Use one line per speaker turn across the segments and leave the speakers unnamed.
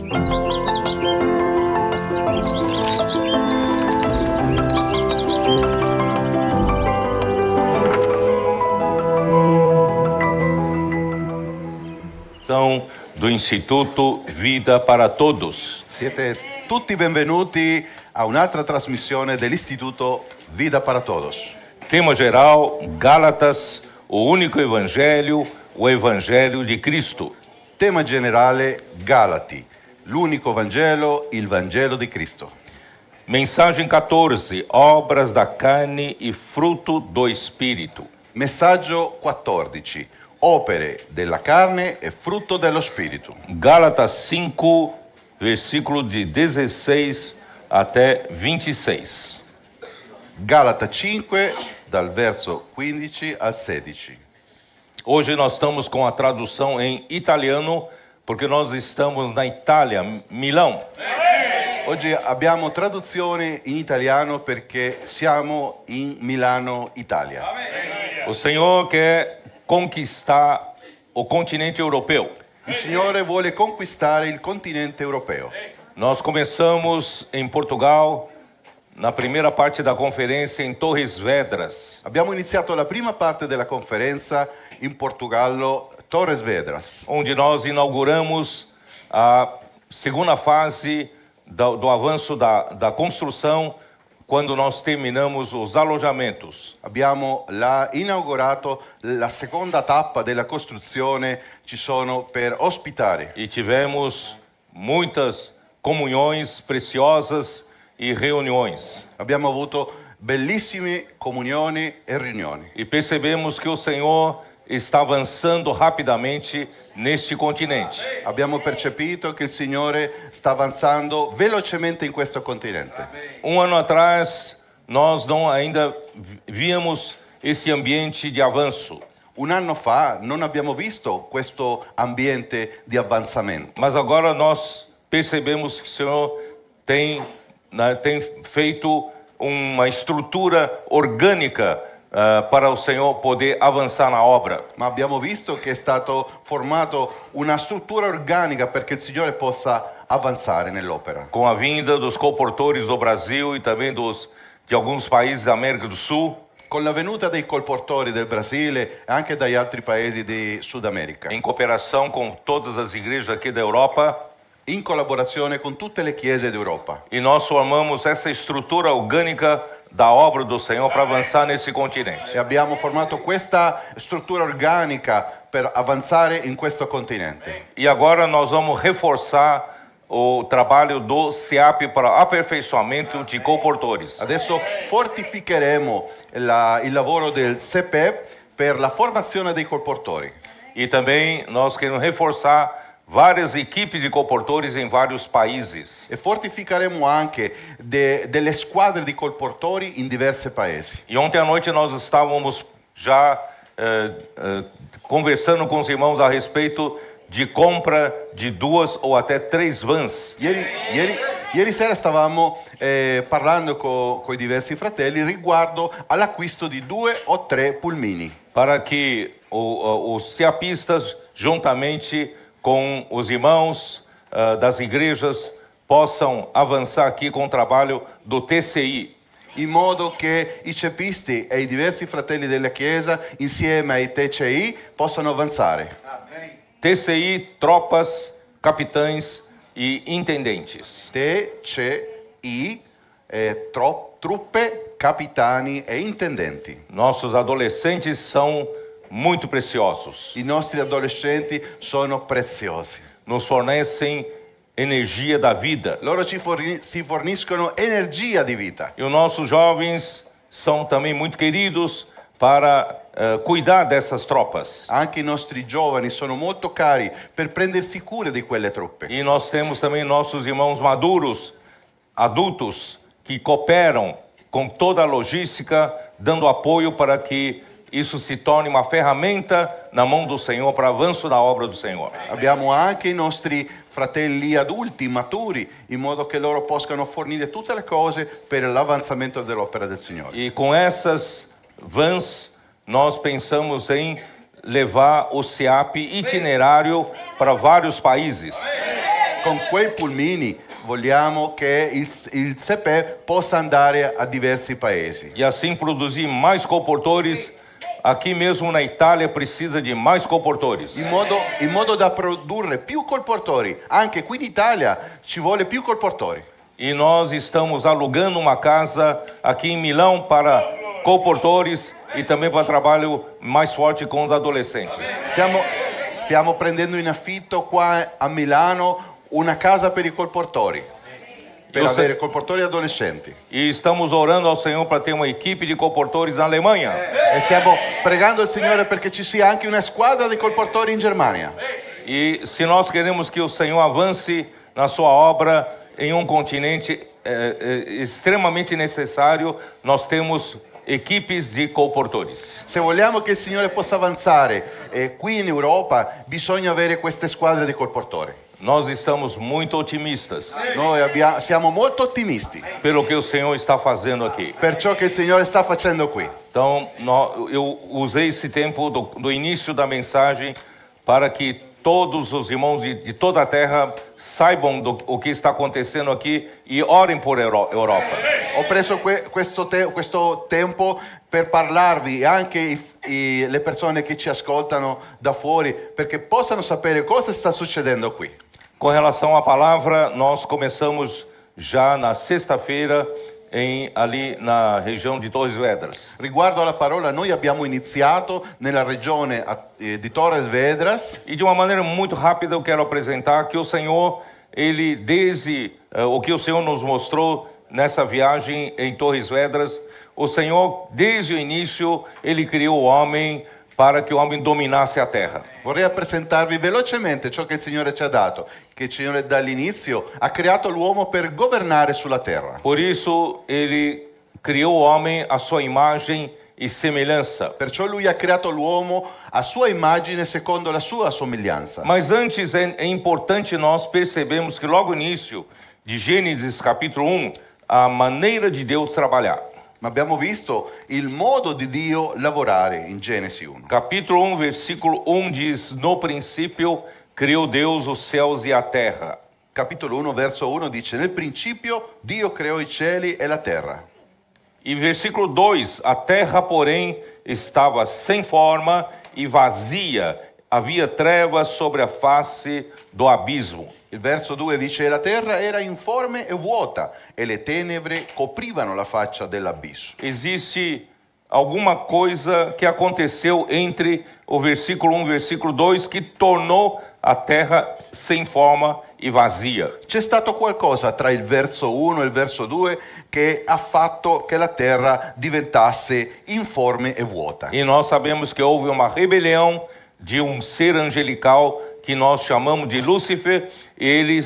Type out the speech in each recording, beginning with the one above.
Do Instituto Vida para Todos.
Siete tutti benvenuti a un'altra trasmissione dell'Istituto Vida para Todos.
Tema geral, Gálatas, o único evangelho, o evangelho de Cristo.
Tema generale, Galati, l'unico Vangelo, il Vangelo di Cristo.
Mensagem 14, obras da carne e fruto do Espírito.
Messaggio 14, opere della carne e frutto dello Spirito.
Gálatas 5, versículo de 16 até 26.
Galata 5, dal verso 15 al 16.
Hoje nós estamos com a tradução em italiano, porque nós estamos na Itália, Milão.
Oggi abbiamo traduzione in italiano perché siamo in Milano, Italia.
O Senhor quer conquistar o continente europeu.
Il Signore vuole conquistare il continente europeo.
Nós começamos em Portugal, na primeira parte da conferência em Torres Vedras.
Abbiamo iniziato la prima parte della conferenza in Portogallo, Torres Vedras,
Onde nós inauguramos a segunda fase do avanço da construção, quando nós terminamos os alojamentos.
Abbiamo inaugurato la seconda tappa della costruzione, ci sono per ospitare.
E tivemos muitas comunhões preciosas e reuniões.
Abbiamo avuto bellissime comunioni e riunioni.
E percebemos que o Senhor está avançando rapidamente neste continente.
Abbiamo percepito che il Signore sta avanzando velocemente in questo continente.
Um ano atrás, nós não ainda víamos esse ambiente de avanço.
Un anno fa non abbiamo visto questo ambiente di avanzamento.
Mas agora nós percebemos que o Senhor tem feito uma estrutura orgânica para o Senhor poder avançar na obra.
Ma abbiamo visto che è stato formato una struttura organica perché il Signore possa avanzare nell'opera.
Com a vinda dos colportores do Brasil e também de alguns países da América do Sul,
Con la venuta dei colportori del Brasile e anche dagli altri paesi di Sud America,
em cooperação com todas as igrejas aqui da Europa,
in collaborazione con tutte le chiese d'Europa.
e nós formamos essa estrutura orgânica da obra do Senhor para avançar nesse continente.
E abbiamo formato questa struttura organica per avanzare in questo continente.
E agora nós vamos reforçar o trabalho do SEAP para aperfeiçoamento de colportores.
Adesso fortificheremo il lavoro del SEPEP per la formazione dei colportori.
E também nós queremos reforçar várias equipes de colportores em vários países.
E fortificheremo anche delle squadre di colportori in diversi paesi.
E ontem à noite nós estávamos já conversando com os irmãos a respeito de compra de 2 ou até 3 vans.
Ieri sera stavamo parlando con i diversi fratelli riguardo all'acquisto di 2 o 3 pulmini.
Para que os SEAPistas, juntamente com os irmãos das igrejas, possam avançar aqui com o trabalho do TCI.
In modo che i cepisti e i diversi fratelli della Chiesa, insieme ai TCI, possano avanzare.
TCI, tropas, capitães e intendentes.
TCI, truppe, capitani e intendenti.
Nossos adolescentes são muito preciosos.
I nostri adolescenti sono preziosi.
Nos fornecem energia da vida.
Loro si forniscono energia di vita.
E os nossos jovens são também muito queridos para cuidar dessas tropas.
Anche i nostri giovani sono molto cari per prendersi cura di quelle truppe.
E nós temos também nossos irmãos maduros, adultos, que cooperam com toda a logística, dando apoio para que isso se torne uma ferramenta na mão do Senhor para avanço da obra do Senhor.
Abbiamo anche i nostri fratelli adulti, maturi, in modo che loro possano fornire tutte le cose per l'avanzamento dell'opera del Signore.
E com essas vans, nós pensamos em levar o SEAP itinerário para vários países.
con quei pulmini vogliamo che il CEPE possa andare a diversi paesi.
e assim produzir mais colportores. Aqui mesmo na Itália precisa de mais colportores.
In modo da produrre più colportori. Anche qui in Italia ci vuole più colportori.
E nós estamos alugando uma casa aqui em Milão para colportores e também para trabalho mais forte com os adolescentes.
Stiamo prendendo in affitto qua a Milano una casa per i colportori, per
Io
avere
se-
colportori adolescenti.
E estamos orando ao Senhor para ter uma equipe de colportores na Alemanha.
E stiamo pregando il Signore perché ci sia anche una squadra di colportori in Germania.
E se nós queremos que o Senhor avance na sua obra em um continente extremamente necessário, nós temos equipes de colportores.
Se vogliamo che il Signore possa avanzare qui in Europa, bisogna avere queste squadre di colportori.
Nós estamos muito otimistas
Noi siamo molto ottimisti
pelo que o Senhor está fazendo aqui.
per ciò che il Signore sta facendo qui.
Então, eu usei esse tempo do início da mensagem para que todos os irmãos de toda a terra saibam o que está acontecendo aqui e orem por Europa.
Ho preso questo tempo per parlarvi anche le persone che ci ascoltano da fuori perché possano sapere cosa sta succedendo qui.
Com relação à palavra, nós começamos já na sexta-feira ali na região de Torres Vedras.
Riguardo alla parola, noi abbiamo iniziato nella regione di Torres Vedras
E de uma maneira muito rápida eu quero apresentar que o Senhor, ele desde o que o Senhor nos mostrou nessa viagem em Torres Vedras, o Senhor desde o início, ele criou o homem para que o homem dominasse a terra.
Vorrei presentarvi velocemente ciò che il Signore ci ha dato, che il Signore dall'inizio ha creato l'uomo per governare sulla terra.
Por isso, ele criou o homem à sua imagem e semelhança.
Perciò lui ha creato l'uomo a sua immagine secondo la sua somiglianza.
Mas antes é importante nós percebermos que logo no início de Gênesis capítulo 1, a maneira de Deus trabalhar.
Ma abbiamo visto il modo di Dio lavorare in Genesi 1.
Capítulo 1, versículo 1 diz: No princípio criou Deus os céus e a terra.
Capitolo 1, verso 1 dice: Nel principio Dio creò i cieli e la terra.
E versículo 2: A terra, porém, estava sem forma e vazia, havia trevas sobre a face do abismo.
Il verso 2 dice: La terra era informe e vuota e le tenebre coprivano la faccia dell'abisso.
Existe alguma coisa que aconteceu entre o versículo 1 e o versículo 2 que tornou a terra sem forma e vazia.
C'è stato qualcosa tra il verso 1 e il verso 2 che ha fatto che la terra diventasse informe e vuota.
E nós sabemos que houve uma rebelião de um ser angelical que nós chamamos de Lúcifer, ele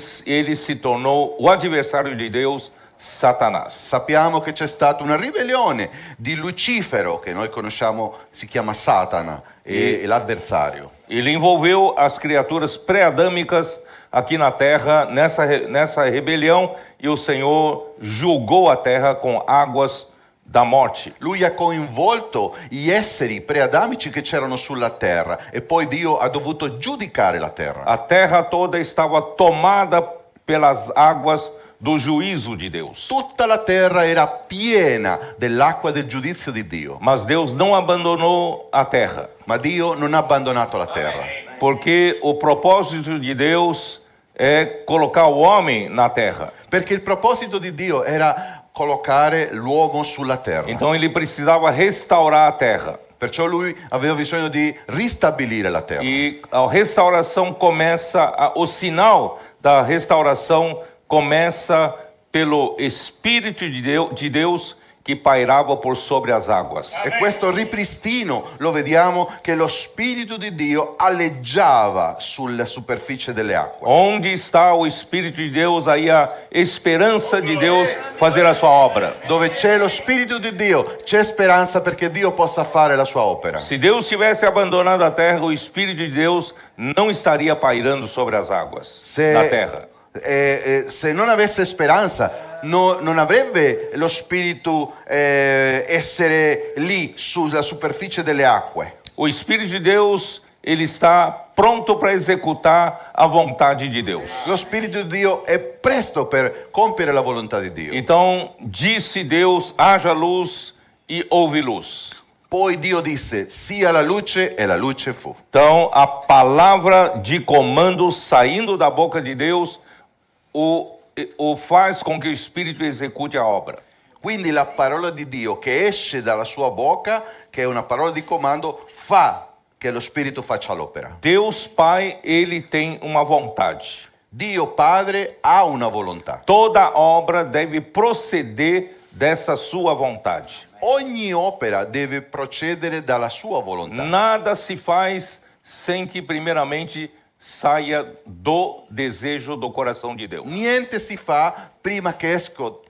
se tornou o adversário de Deus, Satanás.
Sappiamo che c'è stata una ribellione di Lucifero, che noi conosciamo, si chiama Satana, e l'avversario.
Ele envolveu as criaturas pré-adâmicas aqui na terra, nessa rebelião, e o Senhor julgou a terra com águas da morte.
Lui ha coinvolto gli esseri preadamici che c'erano sulla terra e poi Dio ha dovuto giudicare la terra.
A terra toda estava tomada pelas águas do juízo de Deus.
Tutta la terra era piena dell'acqua del giudizio di Dio,
Mas Deus não abandonou a terra,
ma Dio non ha abbandonato la terra,
porque o propósito de Deus é colocar o homem na terra.
perché il proposito di Dio era collocare l'uomo sulla terra.
Então ele precisava restaurar a terra.
Perciò lui aveva bisogno di ristabilire la terra.
E a restauração começa, o sinal da restauração começa pelo Espírito de Deus que pairava por sobre as águas.
E questo ripristino lo vediamo che lo Spirito di Dio alleggiava sulla superficie delle acque.
Onde está o Espírito de Deus, aí a esperança de Deus fazer a sua obra.
Dove c'è lo Spirito di Dio, c'è speranza perché Dio possa fare la sua opera.
Se Deus tivesse abandonado a terra, o Espírito de Deus não estaria pairando sobre as águas da terra.
Se non avesse speranza, non avrebbe lo Spirito essere lì sulla superficie delle acque.
O Espírito de Deus, ele está pronto para executar a vontade de Deus.
Lo Spirito di Dio è presto per compiere la volontà di Dio.
Então disse Deus: haja luz, e houve luz.
Poi Dio disse, sia la luce e la luce fu.
Então a palavra de comando saindo da boca de Deus o faz com que o Espírito execute a obra.
Quindi la parola di Dio che esce dalla sua bocca, che è una parola di comando, fa che lo Spirito faccia l'opera.
Deus Pai, ele tem uma vontade.
Dio Padre ha una volontà.
Toda obra deve proceder dessa sua vontade.
Ogni opera deve procedere dalla sua volontà.
Nada se faz sem que primeiramente saia do desejo do coração de Deus.
Niente si fa prima che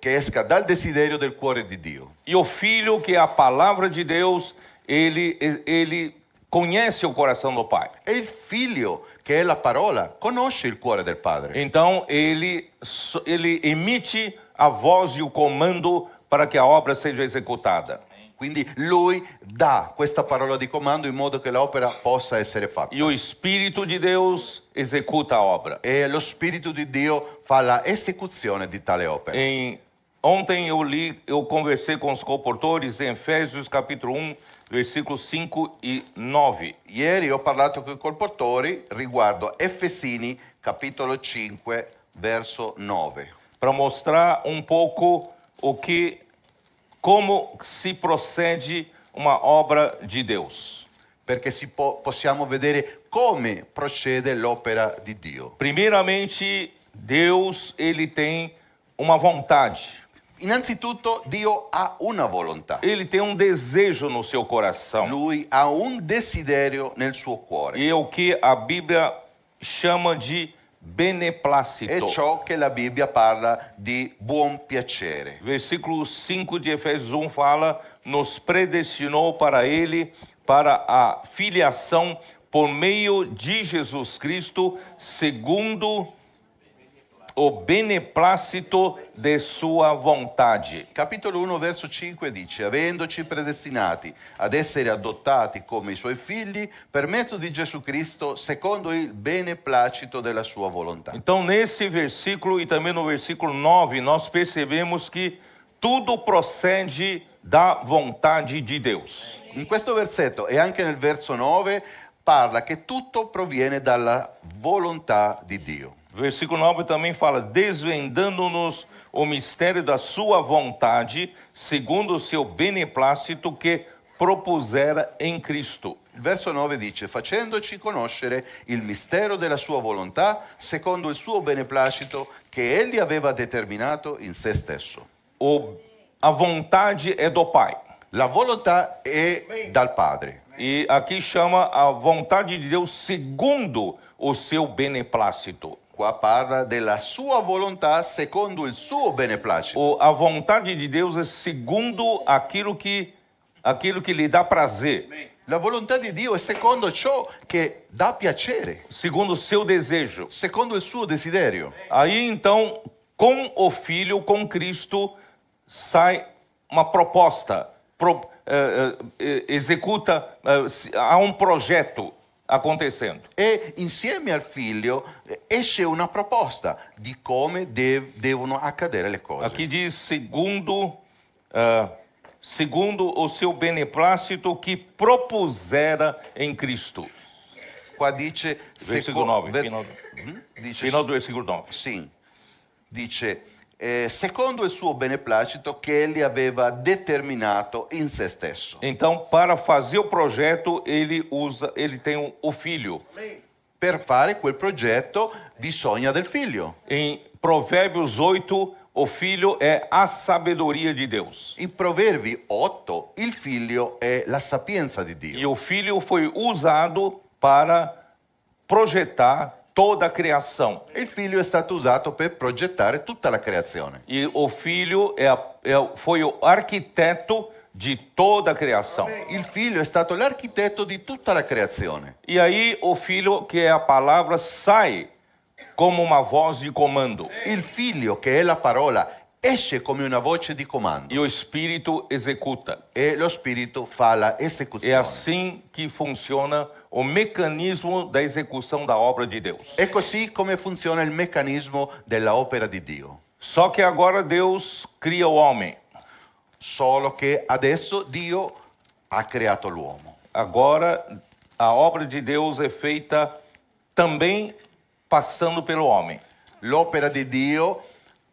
esca dal desiderio del cuore di Dio.
E o Filho, que é a palavra de Deus, ele conhece o coração do Pai.
E il figlio, che è la parola, conosce il cuore del Padre.
Então ele emite a voz e o comando para que a obra seja executada.
Quindi lui dà questa parola di comando in modo che l'opera possa essere fatta.
E o Espírito de Deus executa a obra.
E lo Spirito di Dio fa la esecuzione di tale opera.
Ontem eu conversei com os comportores em Efésios capítulo 1, versículos 5 e 9.
Ieri ho parlato con i colportori riguardo Efesini capitolo 5 verso 9.
Para mostrar um pouco como se procede uma obra de Deus.
Perché possiamo vedere come procede l'opera di Dio.
Primeiramente, Deus, ele tem uma vontade.
Innanzitutto Dio ha una volontà.
Ele tem um desejo no seu coração.
Lui ha un desiderio nel suo cuore.
E é o que a Bíblia chama de beneplácito.
È ciò che la Bibbia parla di buon piacere.
Versículo 5 de Efésios 1 fala: nos predestinou para ele, para a filiação por meio de Jesus Cristo, segundo o beneplácito de sua vontade.
Capitolo 1 verso 5 dice: avendoci predestinati ad essere adottati come i suoi figli per mezzo di Gesù Cristo secondo il beneplacito della sua volontà.
Então, nesse versículo e também no versículo 9, nós percebemos que tudo procede da vontade de Deus.
In questo versetto e anche nel verso 9 parla che tutto proviene dalla volontà di Dio.
Versículo 9 também fala: desvendando-nos o mistério da sua vontade, segundo o seu beneplácito que propusera em Cristo.
Il verso 9 dice: facendoci conoscere il mistero della sua volontà, secondo il suo beneplacito che egli aveva determinato in se stesso.
A vontade é do Pai.
La volontà è dal Padre.
E aqui chama a vontade de Deus segundo o seu beneplácito.
Qua parla della sua volontà secondo il suo beneplacito.
A vontade de Deus é segundo aquilo que lhe dá prazer,
La volontà di Dio è secondo ciò che dà piacere,
segundo o seu desejo.
secondo il suo desiderio.
Aí então, com o Filho, com Cristo, sai uma proposta, há um projeto acontecendo.
E insieme al figlio esce una proposta di come devono accadere le cose.
Aqui diz segundo o seu beneplácito que propusera em Cristo.
Qua dice
Versículo 9,
dice,
final do versículo 9.
sì, dice secondo il suo beneplacito che egli aveva determinato in se stesso.
Então, para fazer o projeto, ele tem o Filho.
Per fare quel progetto bisogna del figlio.
Em Provérbios 8, o Filho é a sabedoria de Deus.
In Proverbi 8 il figlio è la sapienza di Dio.
E o Filho foi usado para projetar toda a criação.
Il figlio è stato usato per progettare tutta la creazione.
E o Filho foi o arquiteto de toda a criação.
Il figlio è stato l'architetto di tutta la creazione.
E aí o Filho, que é a palavra, sai como uma voz de comando.
Il figlio, che è la parola, esce come una voce di comando
e o Espírito executa.
e lo Spirito fa la
É
esecuzione.
assim que funciona o mecanismo da execução da obra de Deus.
È così come funziona il meccanismo della opera di Dio.
Só que agora Deus cria o homem.
Solo che adesso Dio ha creato l'uomo.
Agora a obra de Deus é feita também passando pelo homem.
L'opera di Dio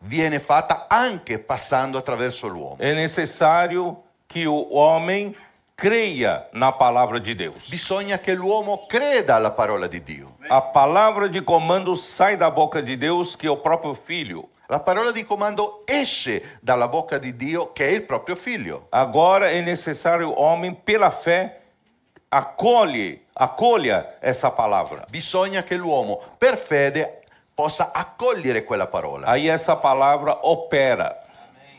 viene fatta anche passando attraverso l'uomo.
É necessário que o homem creia na palavra de Deus.
Bisogna che l'uomo creda alla parola di Dio.
A palavra de comando sai da boca de Deus, que é o próprio Filho.
La parola di comando esce dalla bocca di Dio, che è il proprio figlio.
Agora é necessário o homem, pela fé, acolha essa palavra.
Bisogna che l'uomo, per fede, possa accogliere quella parola.
Aí essa palavra opera.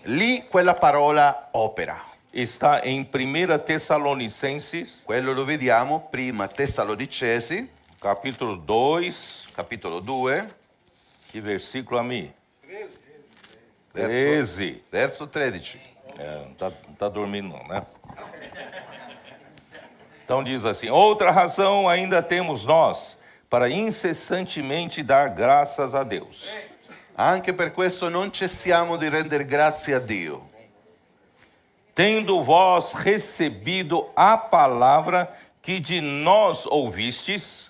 Lì quella parola opera.
Está em 1 Tessalonicenses,
Quello lo vediamo prima Tessalonicesi,
capítulo 2,
capitolo 2,
que versículo a mim?
verso,
13.
verso 13.
É, não tá dormindo não, né? Então diz assim: outra razão ainda temos nós para incessantemente dar graças a Deus.
Anche per questo non cessiamo di rendere grazie a Dio,
Tendo vós recebido a palavra que de nós ouvistes,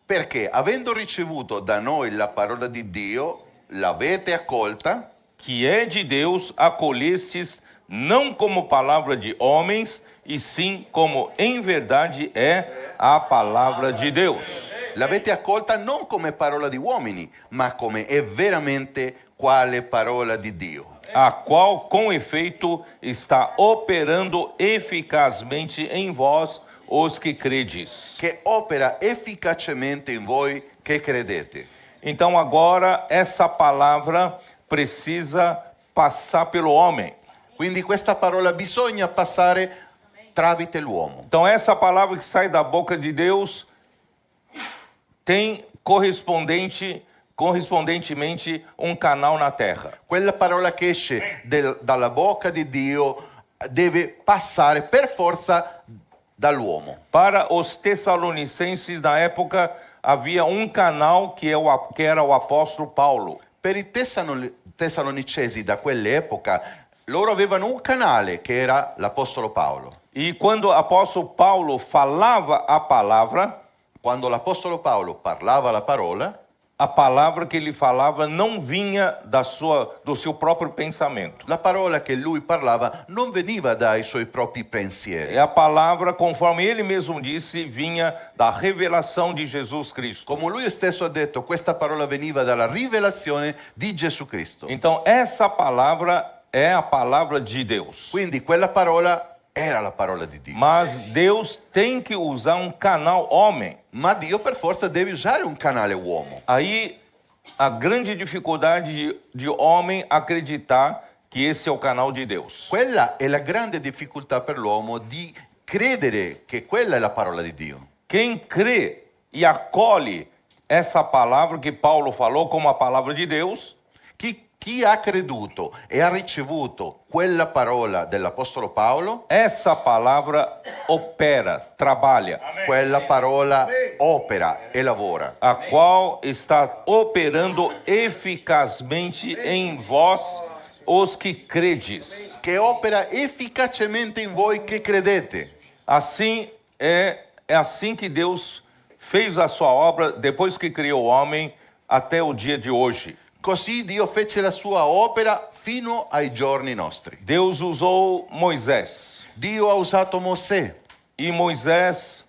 perché avendo ricevuto da noi la parola di Dio, l'avete accolta,
que é de Deus, acolhestes não como palavra de homens, e sim como em verdade é a palavra de Deus.
l'avete accolta non come parola di uomini, ma come è veramente quale parola di Dio,
A qual, com efeito, está operando eficazmente em vós os que credes.
che opera efficacemente in voi che credete.
Então agora essa palavra precisa passar pelo homem.
Quindi questa parola bisogna passare tramite l'uomo.
Então essa palavra que sai da boca de Deus tem correspondentemente um canal na terra.
Quella parola che esce dalla bocca di Dio deve passare per forza dall'uomo.
Para os tessalonicenses na época havia um canal que era o apóstolo Paulo.
Per i tessalonicesi da quell'epoca, loro avevano un canale che era l'Apostolo Paolo.
E quando o apóstolo Paulo falava a palavra
Quando l'Apostolo Paolo parlava la parola,
a palavra que ele falava não vinha do seu próprio pensamento.
la parola che lui parlava non veniva dai suoi propri pensieri.
É a palavra, conforme ele mesmo disse, vinha da revelação de Jesus Cristo.
Come lui stesso ha detto, questa parola veniva dalla rivelazione di Gesù Cristo.
Então, essa palavra é a palavra de Deus.
Quindi quella parola era la parola di Dio.
Mas Deus tem que usar um canal homem.
Ma Dio per forza deve usare un canale uomo.
Aí, a grande dificuldade de homem acreditar que esse é o canal de Deus.
Quella è la grande difficoltà per l'uomo di credere che quella è la parola di Dio.
Quem crê e acolhe essa palavra que Paulo falou como a palavra de Deus,
Chi ha creduto e ha ricevuto quella parola dell'Apostolo Paolo,
essa palavra opera, trabalha,
quella parola opera e lavora,
a qual está operando eficazmente em vós, os que credes.
che opera efficacemente in voi che credete.
Assim é assim que Deus fez a sua obra depois que criou o homem até o dia de hoje.
Così Dio fece la sua opera fino ai giorni nostri.
Deus usou Moisés
Dio ha usato Mosè
e Moisés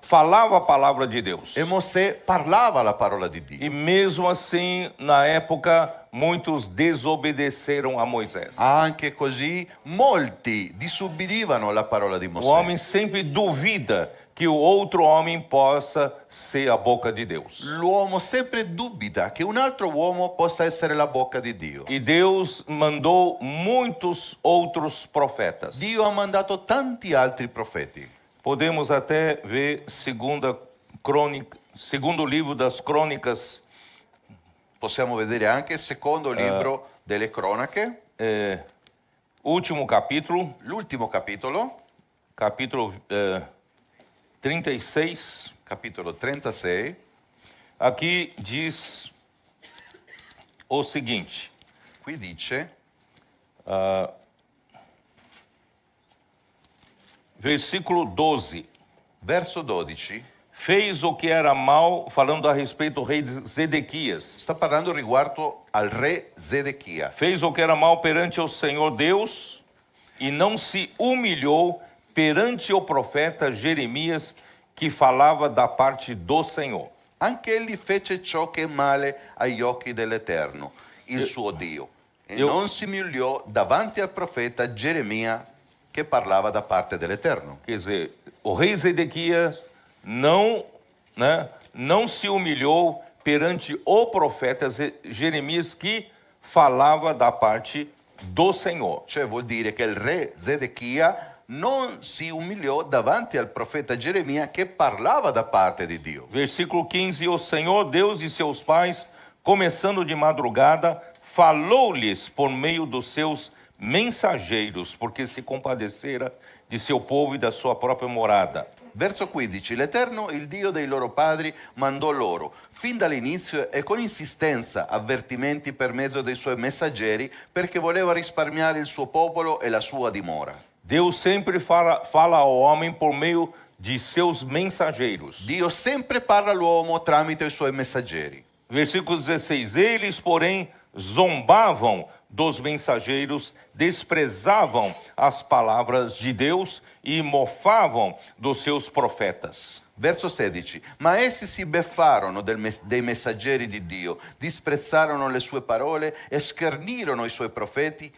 falava a palavra de Deus.
e Mosè parlava la parola di Dio.
E mesmo assim, na época, muitos desobedeceram a Moisés.
Anche così molti disubbidivano la parola di
O
Mosè.
homem sempre duvida que o outro homem possa ser a boca de Deus.
L'uomo sempre dubita che un altro uomo possa essere la bocca di Dio.
E Deus mandou muitos outros profetas.
Dio ha mandato tanti altri profeti.
Podemos até ver segundo livro das Crônicas,
Possiamo vedere anche il secondo libro delle cronache,
último capítulo,
l'ultimo capitolo,
capítulo 36.
capitolo 36,
Aqui diz o seguinte:
qui dice,
versículo 12.
verso 12,
Fez o que era mal, falando a respeito do rei Zedequias.
sta parlando riguardo al re Zedechia.
Fez o que era mal perante o Senhor Deus e não se humilhou perante o profeta Jeremias, que falava da parte do Senhor.
Anche egli fece ciò che è male agli occhi dell'Eterno, il suo Dio, e
io-
non si umiliò davanti al profeta Geremia che parlava da parte dell'Eterno.
Quer dizer, o rei Zedequias não se humilhou perante o profeta Jeremias, que falava da parte do Senhor.
Cioè vuol dire che il re Zedechia non si umiliò davanti al profeta Geremia che parlava da parte di Dio.
Versículo 15: O Senhor Deus de seus pais, começando de madrugada, falou-lhes por meio dos seus mensageiros, porque se compadecera de seu povo e da sua própria morada.
Verso 15, l'Eterno, il Dio dei loro padri, mandò loro, fin dall'inizio e con insistenza, avvertimenti per mezzo dei suoi messaggeri, perché voleva risparmiare il suo popolo e la sua dimora.
Deus sempre fala ao homem por meio de seus mensageiros.
Dio sempre parla all'uomo tramite i suoi messaggeri.
Versículo 16: Eles, porém, zombavam dos mensageiros, desprezavam as palavras de Deus e mofavam dos seus profetas.
Verso 16. Ma essi si beffarono dei messaggeri di Dio, disprezzarono le sue parole e schernirono i suoi profeti,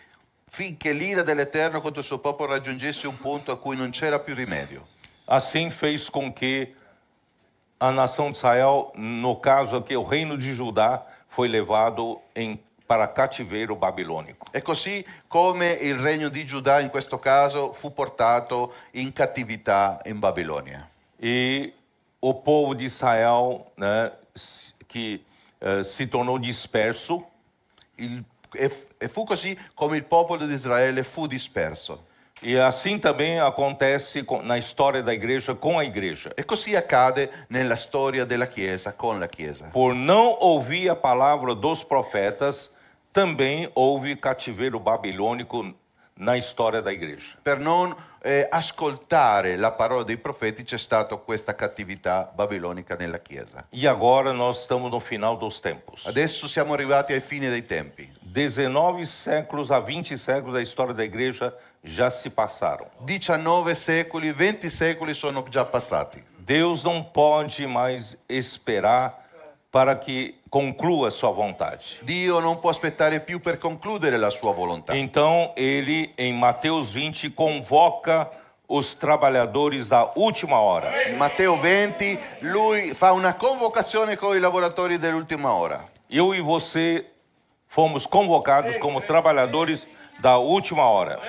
finché l'ira dell'Eterno contro il suo popolo raggiungesse un punto a cui non c'era più rimedio.
Assim fez com que a nação de Israel, no caso aqui, o reino de Judá, foi levado para cativeiro babilônico.
E così come il regno di Giuda in questo caso fu portato in cattività in Babilonia.
E o povo de Israel, que se tornou disperso,
E fu così come il popolo di Israele fu disperso.
e assim também acontece na história da igreja com a igreja.
E così accade nella storia della Chiesa con la Chiesa.
Por não ouvir a palavra dos profetas, também houve cativeiro babilônico na história da igreja.
Per non ascoltare la parola dei profeti c'è stata questa cattività babilonica nella Chiesa.
E agora nós estamos no final dos tempos.
Adesso siamo arrivati ai fini dei tempi.
19 séculos a 20 séculos da história da igreja já se passaram.
19 secoli, 20 secoli sono già passati.
Deus não pode mais esperar para que conclua sua vontade.
Dio non può aspettare più per concludere la sua volontà.
Então ele, em Mateus 20, convoca os trabalhadores da última hora.
In Matteo 20 lui fa una convocazione con i lavoratori dell'ultima ora.
Eu e você fomos convocados como trabalhadores da última hora.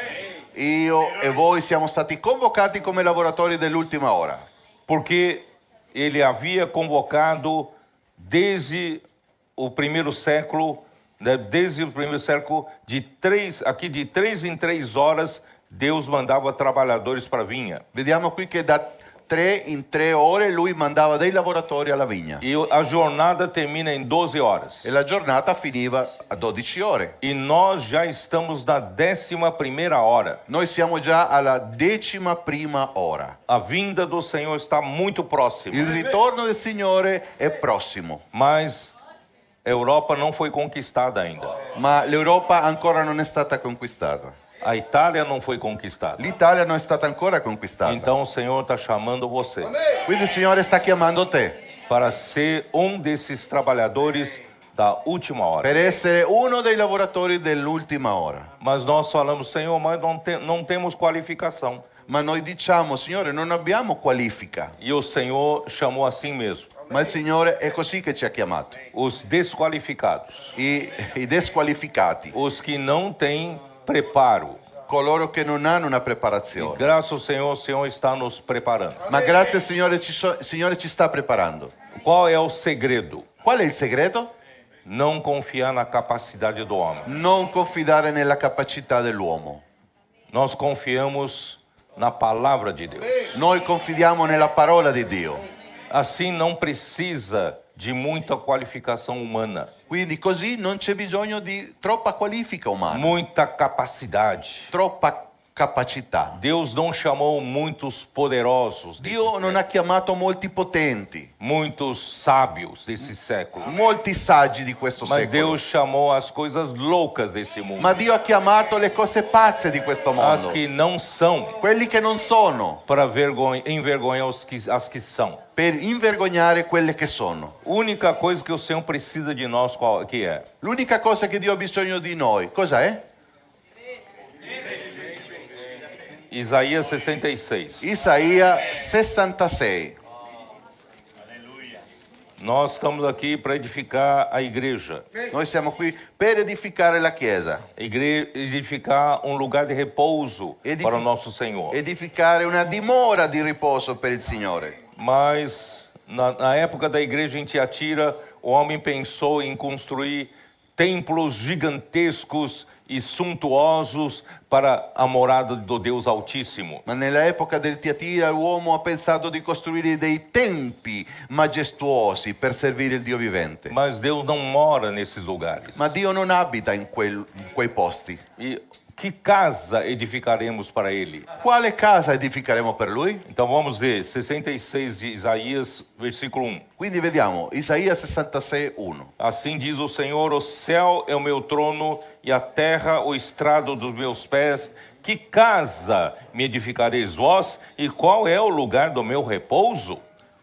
Io e voi siamo stati convocati come lavoratori dell'ultima ora.
Porque ele havia convocado desde o primeiro século, de 3 em 3 horas, Deus mandava trabalhadores para a vinha.
Vediamo qui che da 3 in 3 ore lui mandava dei lavoratori alla vigna.
E a jornada termina em 12 horas.
E la giornata finiva a 12 ore.
E nós já estamos na 11ª hora.
Noi siamo già alla 11ª ora.
A vinda do Senhor está muito próxima.
Il ritorno del Signore è prossimo,
Mas a Europa não foi conquistada ainda.
ma l'Europa ancora non è stata conquistata.
A Itália não foi conquistada.
L'Italia non è stata ancora conquistata.
Então o Senhor está chamando você
Quindi il Signore sta chiamando te
para ser desses trabalhadores da última hora.
per essere uno dei lavoratori dell'ultima ora.
Mas nós falamos, Senhor, mas não temos qualificação.
Ma noi diciamo, Signore, non abbiamo qualifica.
E o Senhor chamou assim mesmo,
Ma il Signore è così che ci ha chiamato.
os desqualificados,
I desqualificati,
os que não têm preparo.
coloro che non hanno una preparazione.
Graças ao Senhor, o Senhor está nos preparando.
Ma grazie al Signore, il Signore ci sta preparando.
Qual é o segredo?
Qual è il segreto?
não confiar na capacidade do homem.
non confidare nella capacità dell'uomo.
Nós confiamos na palavra de Deus.
Noi confidiamo nella parola di Dio.
Assim não precisa de muita qualificação humana,
Quindi così non c'è bisogno di troppa qualifica umana,
muita capacidade.
troppa capacità.
Deus não chamou muitos poderosos,
Dio non ha chiamato molti potenti,
muitos sábios desse século,
molti saggi di questo
mas
secolo.
Deus chamou as coisas loucas desse mundo,
Ma Dio ha chiamato le cose pazze di questo
as
mondo,
que não são,
quelli che non sono,
para envergonhar as que são.
per invergognare quelle che sono.
Única coisa que o Senhor precisa de nós, qual que é?
L'unica cosa che Dio ha bisogno di noi, cosa è?
Isaías 66.
Isaia 66.
Nós estamos aqui para edificar a igreja,
Noi siamo qui per edificare la Chiesa,
edificar um lugar de repouso para o nosso Senhor.
edificare una dimora di riposo per il Signore.
Mas na época da igreja em Tiatira, o homem pensou em construir templos gigantescos e suntuosos para a morada do Deus Altíssimo.
Ma nell'epoca del Tiatira l'uomo ha pensato di costruire dei tempi majestuosi per servire il Dio vivente.
Mas Deus não mora nesses lugares.
Ma Dio non abita in quei posti.
E que casa edificaremos para ele?
Quale casa edificheremo per lui?
Então vamos ver 66 de Isaías, versículo 1.
Quindi vediamo Isaia 66, 1.
Assim diz o Senhor: o céu é o meu trono e a terra o estrado dos meus pés. Que casa me edificareis vós? E qual é o lugar do meu repouso?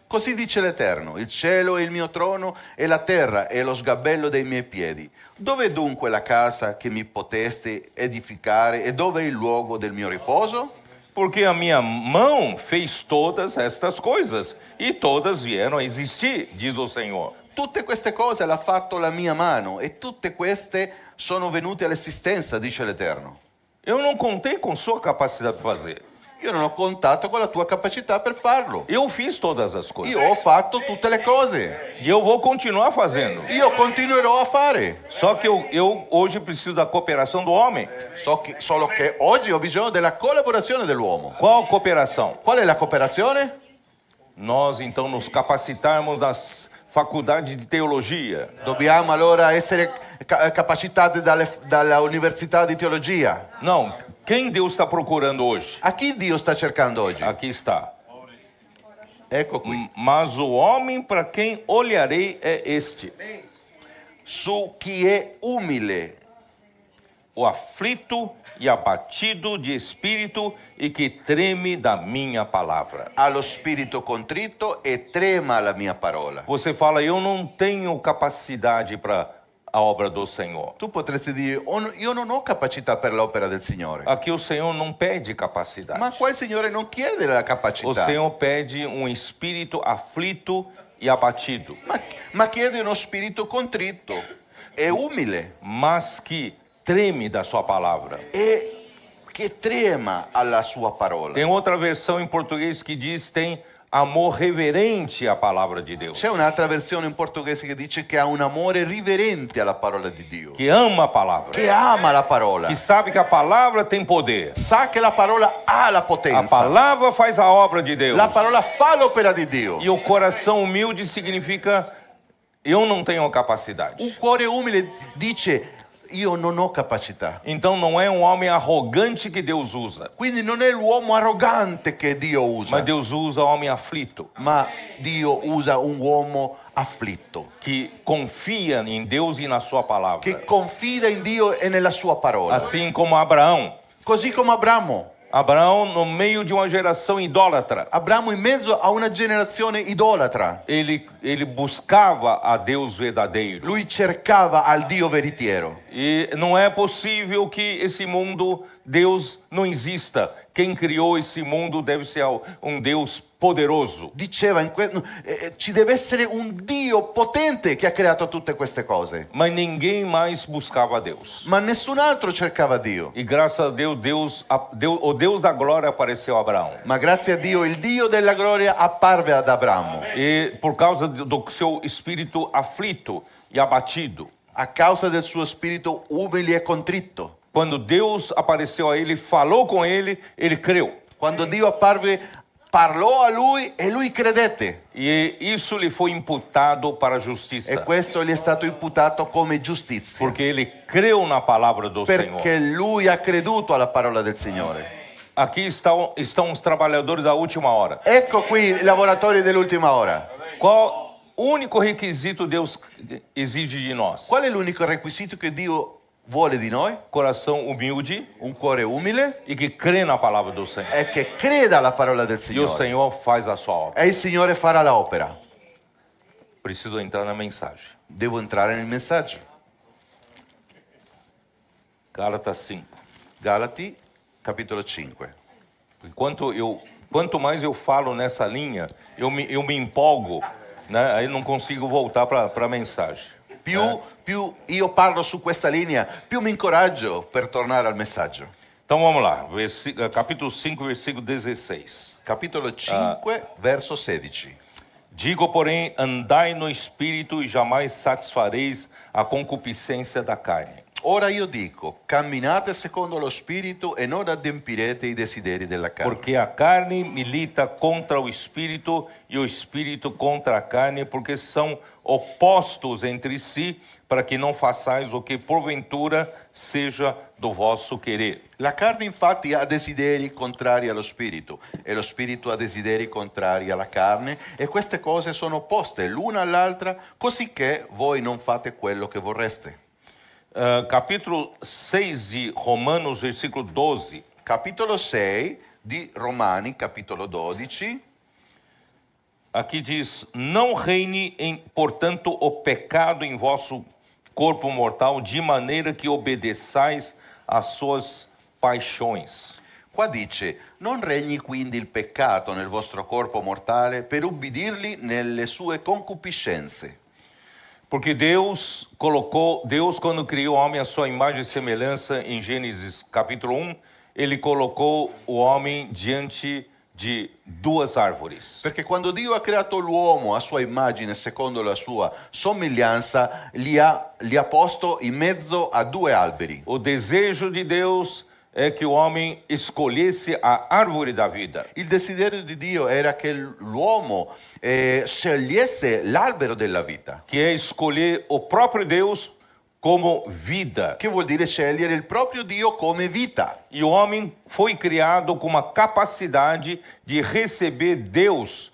Così dice l'Eterno, il cielo è il mio trono e la terra è lo sgabello dei miei piedi. Dov'è dunque la casa che mi poteste edificare e dove è il luogo del mio riposo?
Porque a minha mão fez todas estas coisas, e todas vieram a existir, diz o Senhor.
Tutte queste cose l'ha fatto la mia mano e tutte queste sono venute all'esistenza, dice l'Eterno.
Eu não contei com sua capacidade de fazer.
Io non ho contato con la tua capacità per farlo.
Eu fiz todas as coisas.
Io ho fatto tutte le cose.
E eu vou continuar fazendo.
Io continuerò a fare.
Só que eu hoje preciso da cooperação do homem.
Solo che oggi ho bisogno della collaborazione dell'uomo.
Qual cooperação?
Qual è la cooperazione?
Nós então nos capacitarmos nas faculdades de teologia,
Dobbiamo allora essere capacitati dalla università di teologia.
não, quem Deus está procurando hoje?
A chi Dio sta cercando oggi?
Aqui está.
Ecco qui.
Mas o homem para quem olharei é este:
Su chi è umile,
o aflito e abatido de espírito e que treme da minha palavra.
ha lo spirito contrito e trema la mia parola.
Você fala, eu não tenho capacidade para a obra do Senhor.
Tu potresti dire, io non ho capacità per l'opera del Signore.
Aqui o Senhor não pede capacidade.
Ma qua il Signore non chiede la
O
capacità,
Senhor pede um espírito aflito e abatido,
ma chiede uno spirito contrito e umile
mas que treme da sua palavra.
e che trema alla sua parola.
Tem outra versão em português que diz tem amor reverente à palavra de Deus,
C'è un'altra versione in portoghese che dice che ha un amore riverente alla parola di Dio,
que ama a palavra,
che ama la parola,
que sabe que a palavra tem poder.
sa che la parola ha la
A
potenza,
palavra faz a obra de Deus.
la parola fa l'opera di Dio.
E o coração humilde significa eu não tenho capacidade.
Un cuore umile dice io non ho capacità.
Então não é um homem arrogante que Deus usa,
Quindi non è l'uomo arrogante che Dio usa,
mas Deus usa homem aflito,
ma Dio usa un uomo afflitto,
que confia em Deus e na sua palavra.
che confida in Dio e nella sua parola.
Assim como Abraão.
Così come Abramo.
Abraão, no meio de uma geração idólatra,
Abramo in mezzo a una generazione idolatra.
ele buscava a Deus verdadeiro.
Lui cercava al Dio veritiero.
E não é possível que esse mundo, Deus não exista. Quem criou esse mundo deve ser um Deus poderoso.
Diceva, ci deve essere un Dio potente che ha creato tutte queste cose.
Mas ninguém mais buscava a Deus.
Ma nessun altro cercava Dio.
E graças a Deus, o Deus da glória apareceu a Abraão.
Ma grazie a Dio il Dio della gloria apparve ad Abramo.
E por causa do seu espírito aflito e abatido.
a causa del suo spirito umile e contrito.
Quando Deus apareceu a ele, falou com ele, ele creu.
Quando Dio apparve, parlò a lui e lui credette.
E isso lhe foi imputado para a justiça.
E questo gli è stato imputato come giustizia.
Porque ele creu na palavra do Senhor.
Perché lui ha creduto alla parola del Signore.
Aqui estão os trabalhadores da última hora.
Ecco qui i lavoratori dell'ultima ora.
Qual o único requisito Deus exige de nós?
Qual è l'unico requisito che Dio vuole di noi?
Coração humilde
Un cuore umile
e que crê na palavra do Senhor.
e che creda alla parola del
E o
Signore.
Senhor faz a sua obra.
E il Signore farà l'opera.
Preciso entrar na mensagem.
Devo entrare nel messaggio.
Gálatas 5.
Galati, capitolo 5.
Quanto mais eu falo nessa linha, eu me empolgo, né? Aí não consigo voltar para a mensagem.
Più io parlo su questa linea, più mi incoraggio per tornare al messaggio.
Então vamos lá, capítulo 5, versículo 16.
Capitolo 5, verso 16.
Digo, porém, andai no espírito e jamais satisfareis a concupiscência da carne.
Ora io dico, camminate secondo lo spirito e non adempirete i desideri della carne.
Porque a carne milita contra o espírito e o espírito contra a carne, porque são opostos entre si, para que não façais o que porventura seja do vosso querer.
La carne infatti ha desideri contrari allo spirito e lo spirito ha desideri contrari alla carne e queste cose sono opposte l'una all'altra, così che voi non fate quello che vorreste.
Capítulo 6 de Romanos, versículo 12.
Capitolo 6 di Romani, capitolo 12.
Aqui diz: não reine, portanto, o pecado em vosso corpo mortal, de maneira que obedeçais às suas paixões.
Qua dice, non regni quindi il peccato nel vostro corpo mortale per ubbidirli nelle sue concupiscenze.
Porque Deus, quando criou o homem à sua imagem e semelhança, em Gênesis capítulo 1, ele colocou o homem diante de duas árvores.
Perché quando Dio ha creato l'uomo a sua immagine, secondo la sua somiglianza, li ha posto in mezzo a due alberi.
O desejo de Deus é que o homem escolhesse a árvore da vida.
Il desiderio di Dio era che l'uomo scegliesse l'albero della vita,
Que é escolher o próprio Deus como vida.
che vuol dire scegliere il proprio Dio come vita.
E o homem foi criado com uma capacidade de receber Deus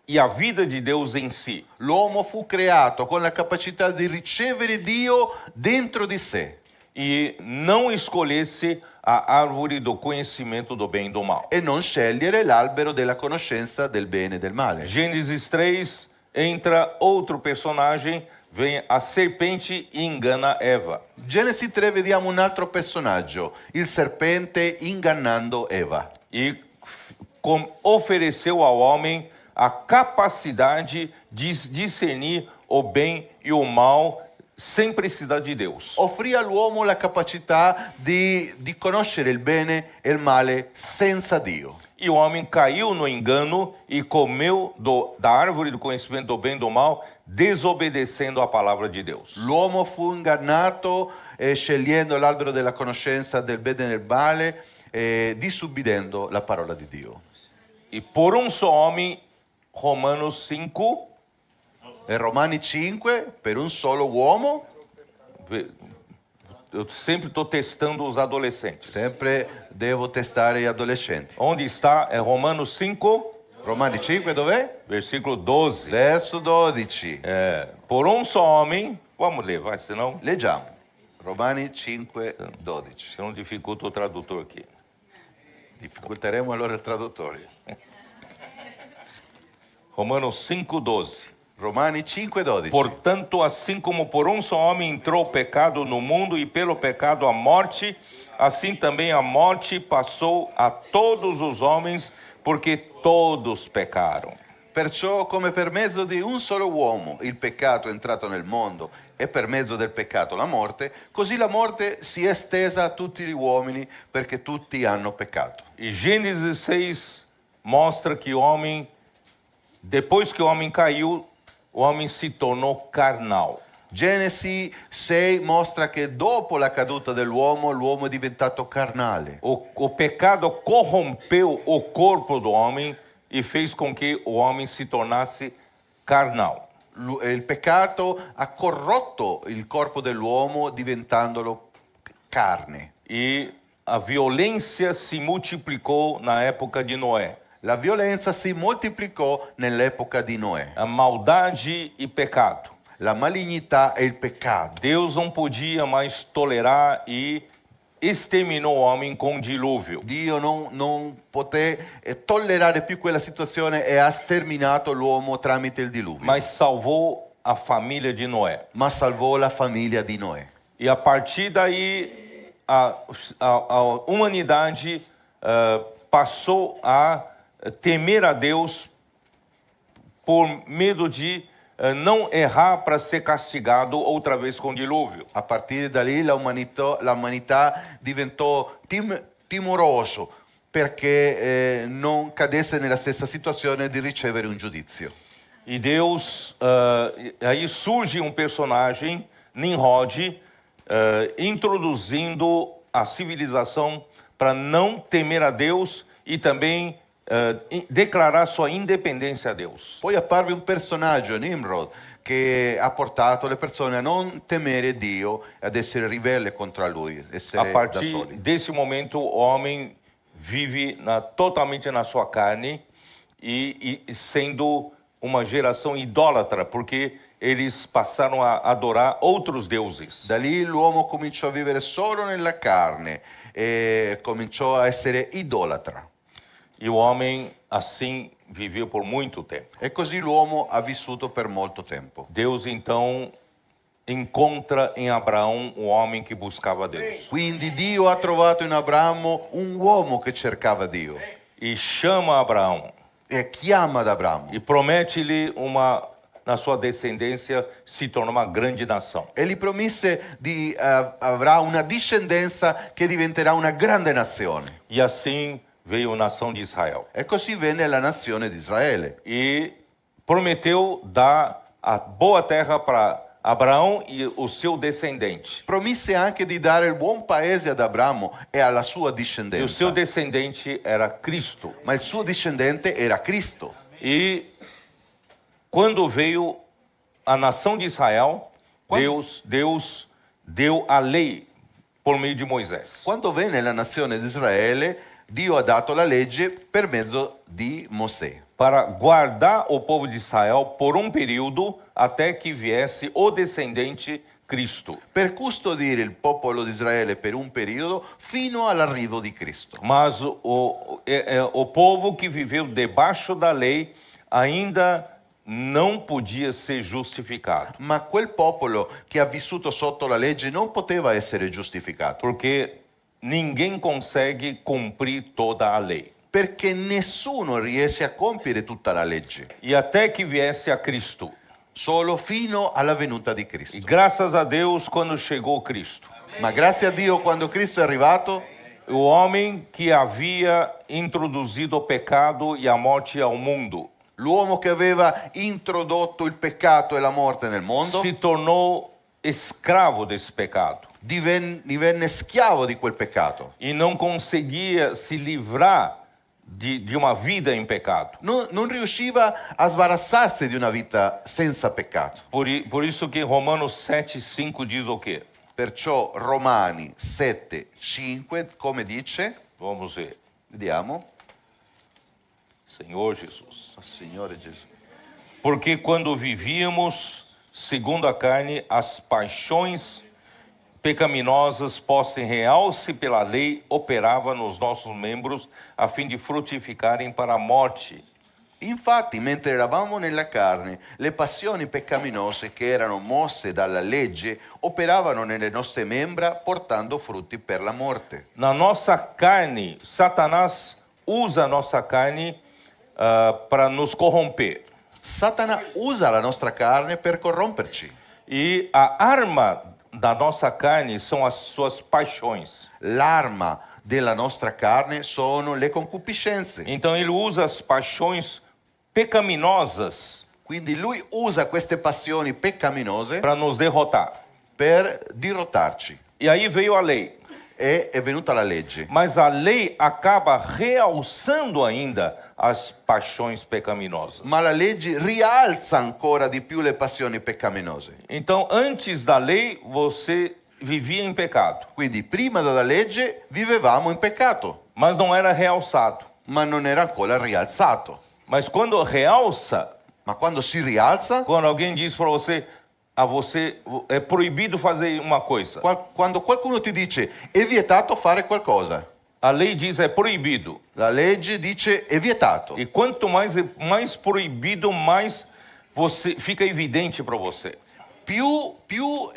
e a vida de Deus em si.
L'uomo fu creato con la capacità di ricevere Dio dentro di sé
E não escolhesse a árvore do conhecimento do bem e do mal.
e non scegliere l'albero della conoscenza del bene e del male.
Gênesis 3, entra outro personagem, vem a serpente e engana Eva.
Genesi 3 vediamo un altro personaggio, il serpente ingannando Eva.
E ofereceu ao homem a capacidade de discernir o bem e o mal sem precisar de Deus.
Offrì all'uomo la capacità di conoscere il bene e il male senza Dio.
E o homem caiu no engano e comeu da árvore do conhecimento do bem e do mal, desobedecendo a palavra de Deus.
L'uomo fu ingannato scegliendo l'albero della conoscenza del bene e del male, disubbidendo la parola di Dio.
E por um só homem, Romanos 5,
E Romani 5, per un solo uomo,
eu sempre estou testando os adolescentes.
sempre devo testare gli adolescenti.
Onde está? É Romanos 5,
Romani 5 dov'è?
versículo 12.
Verso 12.
Por um só homem, vamos ler, vai, senão
Leggiamo. Romani 5, 12.
senão dificulta o tradutor aqui.
Difficolteremo allora il traduttore.
Romanos 5, 12.
Romani 5, 12.
Portanto, assim como por um só homem entrou o pecado no mundo e pelo pecado a morte, assim também a morte passou a todos os homens, porque todos pecaram.
Perciò, come per mezzo di un solo uomo il peccato è entrato nel mondo e per mezzo del peccato la morte, così la morte si è estesa a tutti gli uomini perché tutti hanno peccato.
E Gênesis 6 mostra que o homem, depois que o homem caiu, o homem se tornou carnal.
Genesi 6 mostra che dopo la caduta dell'uomo, l'uomo è diventato carnale.
O pecado corrompeu o corpo do homem e fez com que o homem se tornasse carnal.
Il peccato ha corrotto il corpo dell'uomo diventandolo carne.
E a violência se multiplicou na época de Noé.
La violenza si moltiplicò nell'epoca di Noè.
A maldade e pecado.
La malignità e il peccato.
Deus não podia mais tolerar e exterminou o homem com o dilúvio.
Dio non poté tollerare più quella situazione e ha sterminato l'uomo tramite il diluvio.
Mas salvou a família de Noé.
Ma salvò la famiglia di Noè.
E a partir daí, a humanidade passou a temer a Deus por medo de não errar para ser castigado outra vez com dilúvio.
A partire da lì l'umanità diventò timoroso perché non cadesse nella stessa situazione di ricevere un giudizio.
E Deus, aí surge um personagem, Nimrod, introduzindo a civilização para não temer a Deus e também declarar sua independência a Deus.
Poi apparve un personaggio, Nimrod, che ha portato le persone a non temere Dio e ad essere ribelle contro lui, essere
A
da
partir
soli.
desse momento, o homem vive totalmente na sua carne e sendo uma geração idólatra, porque eles passaram a adorar outros deuses.
Da lì l'uomo cominciò a vivere solo nella carne e cominciò a essere idolatra.
E o homem assim viveu por muito tempo.
E così l'uomo ha vissuto per molto tempo.
Deus então encontra em Abraão um homem que buscava Deus
Quindi Dio ha trovato in Abramo un uomo che cercava Dio
e chama Abraão
e chiama ad Abramo
e promete-lhe na sua descendência se tornar uma grande nação.
e gli promise di avrà una discendenza che diventerà una grande nazione.
E assim veio a nação de Israel.
E così venne la nazione di Israele.
E prometeu dar a boa terra para Abraão e o seu descendente.
Promise anche di dare il buon paese ad Abramo e alla sua
E o
discendenza.
seu descendente era Cristo.
Ma il suo discendente era Cristo.
E quando veio a nação de Israel, Deus deu a lei por meio de Moisés.
Quando venne la nazione di Israele, Dio ha dato la legge per mezzo di Mosè,
Para guardar o povo de Israel por um período até que viesse o descendente Cristo.
per custodire il popolo di Israele per un periodo fino all'arrivo di Cristo.
Mas o povo que viveu debaixo da lei ainda não podia ser justificado,
Ma quel popolo che ha vissuto sotto la legge non poteva essere giustificato,
porque ninguém consegue cumprir toda a lei.
perché nessuno riesce a compiere tutta la legge,
E até que viesse a Cristo.
solo fino alla venuta di
E
Cristo.
graças a Deus, quando chegou Cristo,
Ma grazie a Dio quando Cristo è arrivato,
o homem que havia introduzido o pecado e a morte ao mundo
l'uomo che aveva introdotto il peccato e la morte nel mondo
se tornou escravo desse pecado
divenne schiavo di quel peccato.
e não conseguia se livrar de uma vida em pecado.
Non riusciva a sbarazzarsi di una vita senza peccato.
Por isso que Romanos 7,5 diz o quê?
Perciò Romani 7:5, come dice,
Vamos ver.
vediamo,
Senhor Jesus.
Signore Gesù.
Porque quando vivíamos segundo a carne, as paixões pecaminosas postas em realce pela lei operava nos nossos membros a fim de frutificarem para a morte.
Infatti, mentre eravamo nella carne, le passioni peccaminose che erano mosse dalla legge operavano nelle nostre membra portando frutti per la morte.
Na nossa carne, Satanás usa a nossa carne para nos corromper.
Satana usa la nostra carne per corromperci.
E a arma da nossa carne são as suas paixões.
L'arma della nostra carne sono le concupiscenze.
Então ele usa as paixões pecaminosas
Quindi lui usa queste passioni peccaminose
para nos derrotar.
per dirottarci.
E aí veio a lei.
E è venuta la legge.
Mas a lei acaba realçando ainda as paixões pecaminosas.
Ma la legge rialza ancora di più le passioni peccaminose.
Então, antes da lei, você vivia em pecado,
Quindi prima della legge vivevamo in peccato,
mas não era realçado.
ma non era ancora rialzato.
Mas quando realça,
Ma quando si rialza,
quando alguém diz para você, a você é proibido fazer uma coisa.
quando qualcuno ti dice è vietato fare qualcosa,
A lei diz é proibido.
la legge dice è vietato.
E quanto mais proibido, mais você fica evidente para você.
Più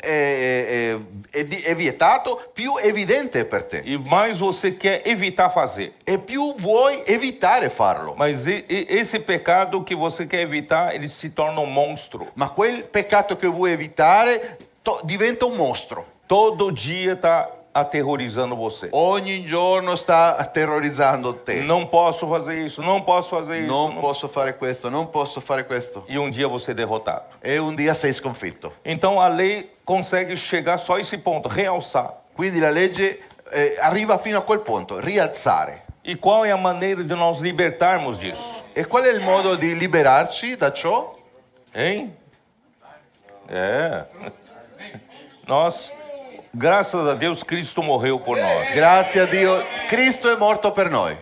è vietato, più è evidente per te.
E mais você quer evitar fazer.
E più vuoi evitare farlo.
Mas esse pecado que você quer evitar, ele se torna um monstro.
Ma quel peccato che vuoi evitare diventa un mostro.
Todo dia está aterrorizando você.
Ogni giorno sta terrorizzando te.
Não posso fazer isso, não posso fazer isso.
Non
não-
posso fare questo, non posso fare questo.
E um dia você é derrotado.
E un dia sei sconfitto.
Então a lei consegue chegar só a esse ponto, realçar.
Quindi la legge arriva fino a quel punto, rialzare.
E qual é a maneira de nós libertarmos disso?
E qual è il modo di liberarci da ciò?
Hein? É. Nós, graças a Deus, Cristo morreu por nós.
Grazie a Dio, Cristo è morto per noi.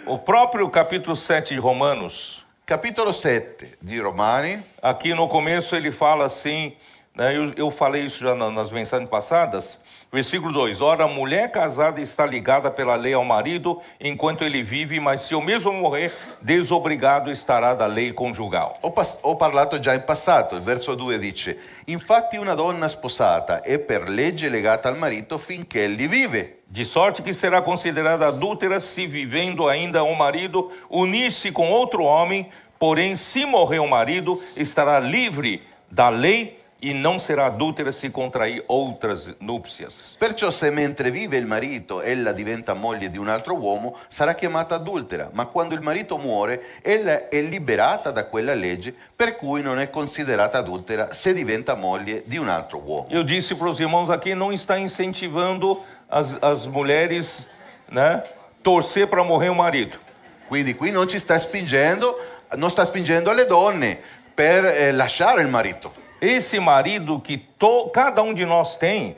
O próprio capítulo 7 de Romanos,
Capitolo 7 di Romani,
aqui no começo ele fala assim, né, eu falei isso já nas mensagens passadas, versículo 2, ora, a mulher casada está ligada pela lei ao marido enquanto ele vive, mas se eu mesmo morrer, desobrigado estará da lei conjugal.
ho parlato già in passato, il verso 2 dice, infatti una donna sposata è per legge legata al marito finché egli vive.
De sorte que será considerada adúltera se vivendo ainda o marido unir-se com outro homem, porém se morrer o marido, estará livre da lei e não será adúltera se contrair outras núpcias.
Perciò se mentre vive il marito ella diventa moglie di un altro uomo, sarà chiamata adultera, ma quando il marito muore, ella è liberata da quella legge, per cui non è considerata adultera se diventa moglie di un altro uomo.
Eu disse para os irmãos aqui, não está incentivando as mulheres, né, torcer para morrer o marido.
Quindi qui non ci sta spingendo, non sta spingendo le donne per lasciare il marito.
Esse marido que cada um de nós tem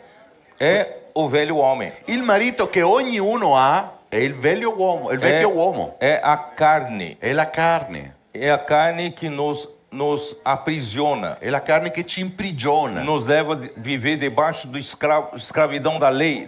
é o velho homem.
Il marito che ognuno ha è il vecchio uomo,
É a carne.
è la carne,
É a carne que nos aprisiona.
è la carne che ci imprigiona,
Nos leva a viver debaixo da escravidão da lei,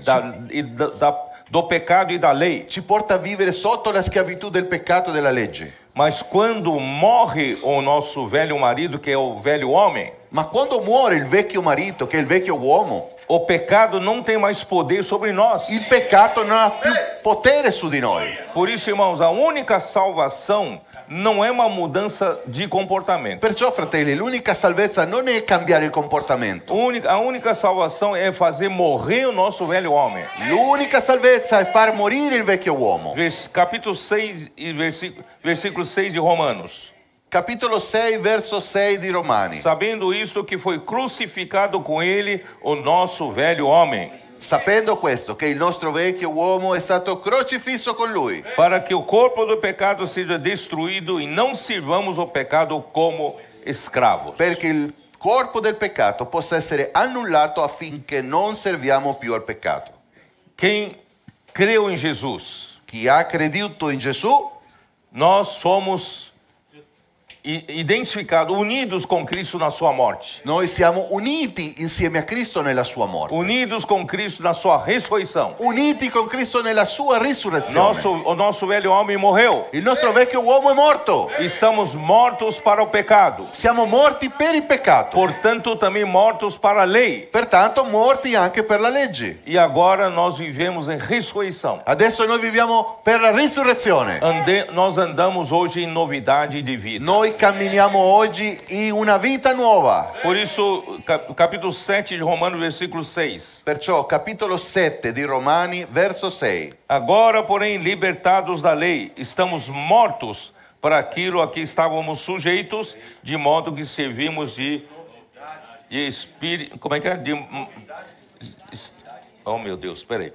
do pecado e da lei.
ci porta a vivere sotto la schiavitù del peccato e della legge.
Mas quando morre o nosso velho marido, que é o velho homem,
Ma quando muore il vecchio marito, che è il vecchio uomo,
o pecado não tem mais poder sobre nós.
il peccato non ha più potere su di noi.
Por isso, irmãos, a única salvação não é uma mudança de comportamento.
Perciò, fratelli, l'unica salvezza non è cambiare il comportamento.
A única salvação é fazer morrer o nosso velho homem.
L'unica salvezza è far morire il vecchio uomo.
Capítulo 6 e versículo 6 de Romanos.
Capitolo 6, verso 6 di Romani.
Sabendo isto, que foi crucificado com ele o nosso velho homem,
Sapendo questo, che il nostro vecchio uomo è stato crocifisso con lui,
para que o corpo do pecado seja destruído e não sirvamos o pecado como escravos.
perché il corpo del peccato possa essere annullato affinché non serviamo più al peccato.
Quem creu em Jesus,
Chi ha creduto in Gesù,
nós somos identificados, unidos com Cristo na sua morte,
noi siamo uniti insieme a Cristo nella sua morte,
unidos com Cristo na sua ressurreição.
uniti con Cristo nella sua risurrezione.
O nosso velho homem morreu.
Il nostro vecchio uomo è morto.
Estamos mortos para o pecado,
Siamo morti per il peccato,
portanto também mortos para a lei.
pertanto morti anche per la legge.
E agora nós vivemos em ressurreição.
Adesso noi viviamo per la risurrezione.
Nós andamos hoje em novidade de vida.
Noi camminiamo oggi in una vita nuova.
Por isso, capítulo 7 de Romanos, versículo 6.
Perciò capitolo 7 di Romani, verso 6.
Agora, porém, libertados da lei, estamos mortos para aquilo a que estávamos sujeitos, de modo que servimos de espírito. Como é que é? Oh, meu Deus, espera aí.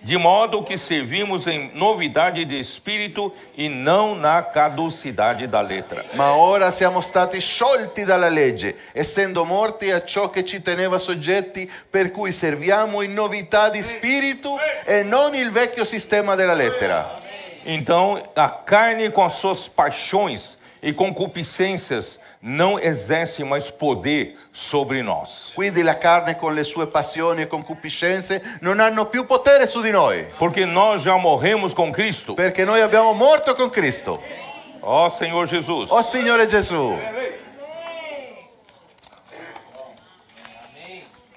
De modo que servimos em novidade de espírito e não na caducidade da letra.
Ma ora siamo stati sciolti dalla legge, essendo morti a ciò che ci teneva soggetti, per cui serviamo in novità di spirito e non il vecchio sistema della lettera.
Então, a carne com as suas paixões e concupiscências não exerce mais poder sobre nós.
Quindi la carne con le sue passioni e concupiscenze non hanno più potere su di noi,
Porque nós já morremos com Cristo.
perché noi abbiamo morto con Cristo.
Ó Senhor Jesus.
Oh Signore Gesù,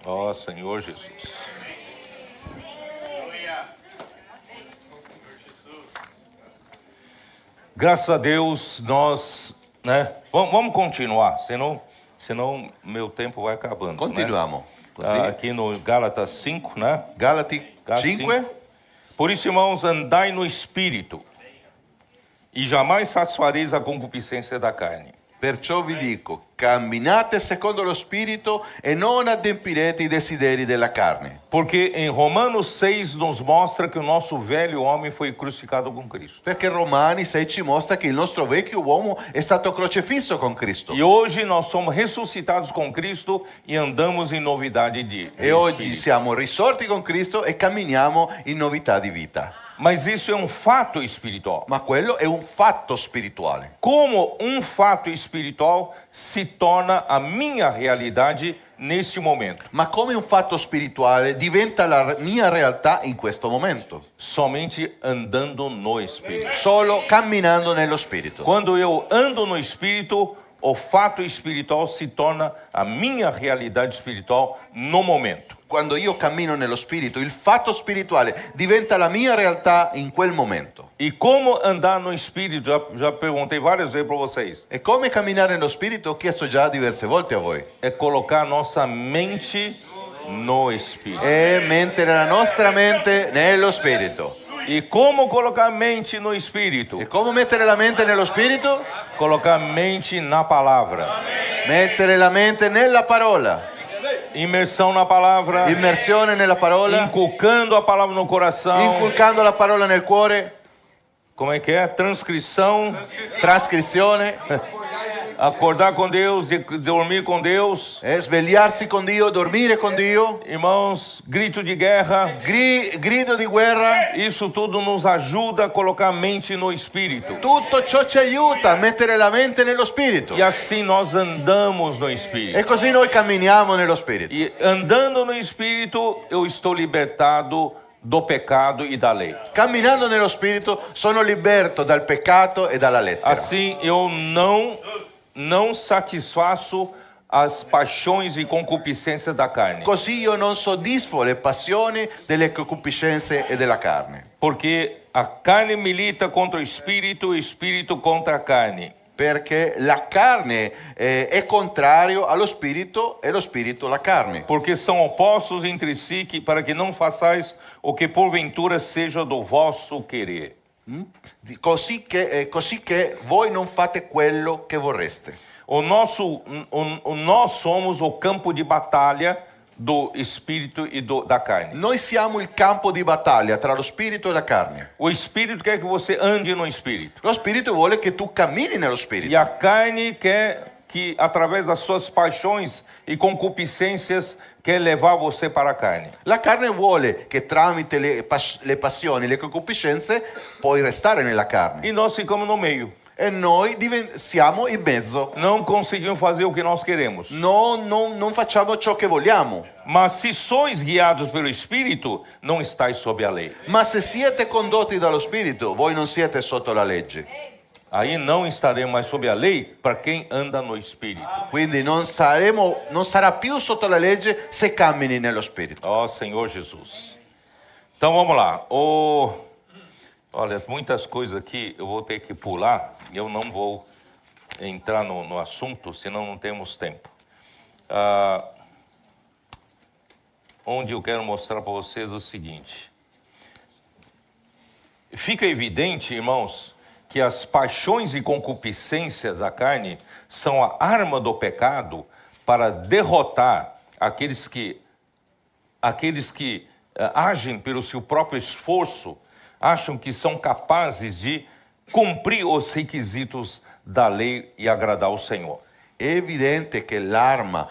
Ó Senhor Jesus. Graças a Deus, nós, né? Vamos continuar, senão meu tempo vai acabando.
continuiamo.
Né?
Così.
Aqui no Gálatas 5, né?
Galati
Gálatas
5.
5. Por isso, irmãos, andai no Espírito, e jamais satisfareis a concupiscência da carne.
Perciò vi dico, camminate secondo lo Spirito e non adempirete i desideri della carne.
Porque em Romanos 6 nos mostra que o nosso velho homem foi crucificado com Cristo.
Perché Romani 6 ci mostra che il nostro vecchio uomo è stato crocifisso con Cristo.
E hoje nós somos ressuscitados com Cristo e andamos em novidade de
E oggi
espírito.
siamo risorti con Cristo e camminiamo in novità di vita.
Mas isso é um fato espiritual.
Ma quello è un fatto spirituale.
Como um fato espiritual se torna a minha realidade nesse momento?
Ma come un fatto spirituale diventa la mia realtà in questo momento?
Somente andando no Espírito.
Solo camminando nello Spirito.
Quando eu ando no Espírito, o fato espiritual se torna a minha realidade espiritual no momento.
Quando io cammino nello Spirito, il fatto spirituale diventa la mia realtà in quel momento.
E como andar no Espírito? Já perguntei várias vezes para vocês.
E come camminare nello Spirito? Ho chiesto già diverse volte a voi.
É colocar nossa mente no Espírito.
E mettere la nostra mente nello Spirito.
E como colocar a mente no Espírito?
E come mettere la mente nello Spirito?
Colocar a mente na palavra.
Mettere la mente nella parola.
Imersão na palavra.
Immersione nella parola.
Inculcando a palavra no coração.
Inculcando la parola nel cuore.
Como é que é? Transcrição.
Trascrizione.
Acordar com Deus, dormir com Deus.
Svegliarsi con Dio, dormire con Dio.
Irmãos, grito de guerra.
Grido di guerra.
Isso tudo nos ajuda a colocar a mente no Espírito.
Tutto ciò ci aiuta a mettere la mente nello Spirito.
E assim nós andamos no Espírito.
E così noi camminiamo nello Spirito.
E andando no Espírito, eu estou libertado do pecado e da lei.
Camminando nello Spirito sono liberto dal peccato e dalla lettera.
Assim eu não satisfaço as paixões e concupiscências da carne.
Così io non soddisfo le passioni delle concupiscenze e della carne.
Porque a carne milita contra o espírito contra a carne.
Perché la carne è contrario allo spirito e lo spirito alla carne.
Porque são opostos entre si, para que não façais o que porventura seja do vosso querer.
Così che voi non fate quello che vorreste.
Nós somos o campo de batalha do espírito e da carne.
Noi siamo il campo di battaglia tra lo spirito e la carne.
O espírito quer que você ande no espírito.
Lo spirito vuole che tu cammini nello spirito.
E a carne quer que, através das suas paixões e concupiscências, quer levar você para a carne.
La carne vuole che tramite le passioni, le concupiscenze, puoi restare nella carne.
E nós ficamos no meio.
E noi siamo in mezzo.
Não conseguimos fazer o que nós queremos.
Non facciamo ciò che vogliamo.
Mas se sois guiados pelo Espírito, não estáis sob a lei.
Ma se siete condotti dallo Spirito, voi non siete sotto la legge.
Aí não estaremos mais sob a lei para quem anda no Espírito.
Quindi non sarà più sotto la legge se cammini nello Spirito.
Ó Senhor Jesus. Então vamos lá. Olha, muitas coisas aqui eu vou ter que pular. Eu não vou entrar no assunto, senão não temos tempo. Onde eu quero mostrar para vocês o seguinte. Fica evidente, irmãos, que as paixões e concupiscências da carne são a arma do pecado para derrotar aqueles que agem pelo seu próprio esforço, acham que são capazes de cumprir os requisitos da lei e agradar ao Senhor.
È evidente che l'arma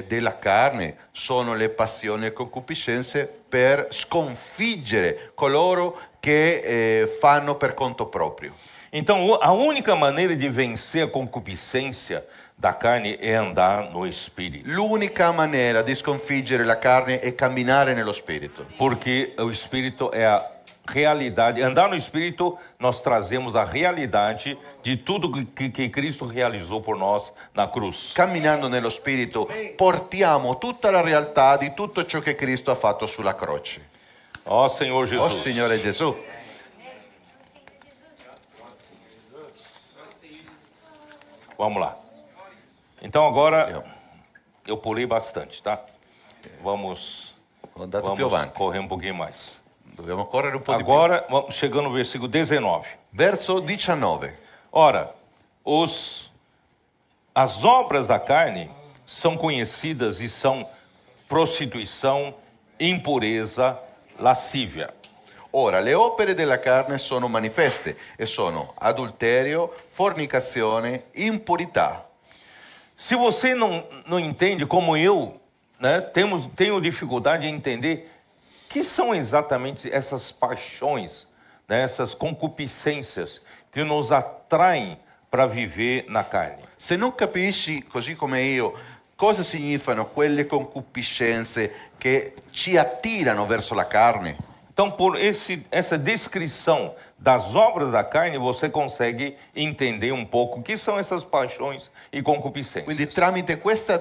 della carne sono le passioni e concupiscenze per sconfiggere coloro che fanno per conto proprio.
Então, a única maneira de vencer a concupiscência da carne é andar no Espírito.
L'unica maniera di sconfiggere la carne è camminare nello Spirito,
Porque o Espírito é a realidade. Andar no Espírito, nós trazemos a realidade de tudo que Cristo realizou por nós na cruz.
camminando nello Spirito portiamo tutta la realtà di tutto ciò che Cristo ha fatto sulla croce.
Ó Senhor
Oh
Jesus.
Signore Gesù,
Vamos lá. Então agora eu pulei bastante, tá? Vamos
ho andato più avanti,
correr um pouquinho mais.
dobbiamo correre un po' di più.
Agora, vamos chegando no versículo 19.
Verso 19.
Ora, as obras da carne são conhecidas e são prostituição, impureza, lascívia.
Ora, le opere della carne sono manifeste e sono adulterio, fornicazione, impurità.
Se você não entende, como eu, né, tenho dificuldade em entender que são exatamente essas paixões, né, essas concupiscências que nos atraem para viver na carne.
Se non capisci, così come io, cosa significano quelle concupiscenze che ci attirano verso la carne,
Então, por essa descrição das obras da carne, você consegue entender um pouco o que são essas paixões e concupiscências.
quindi tramite questa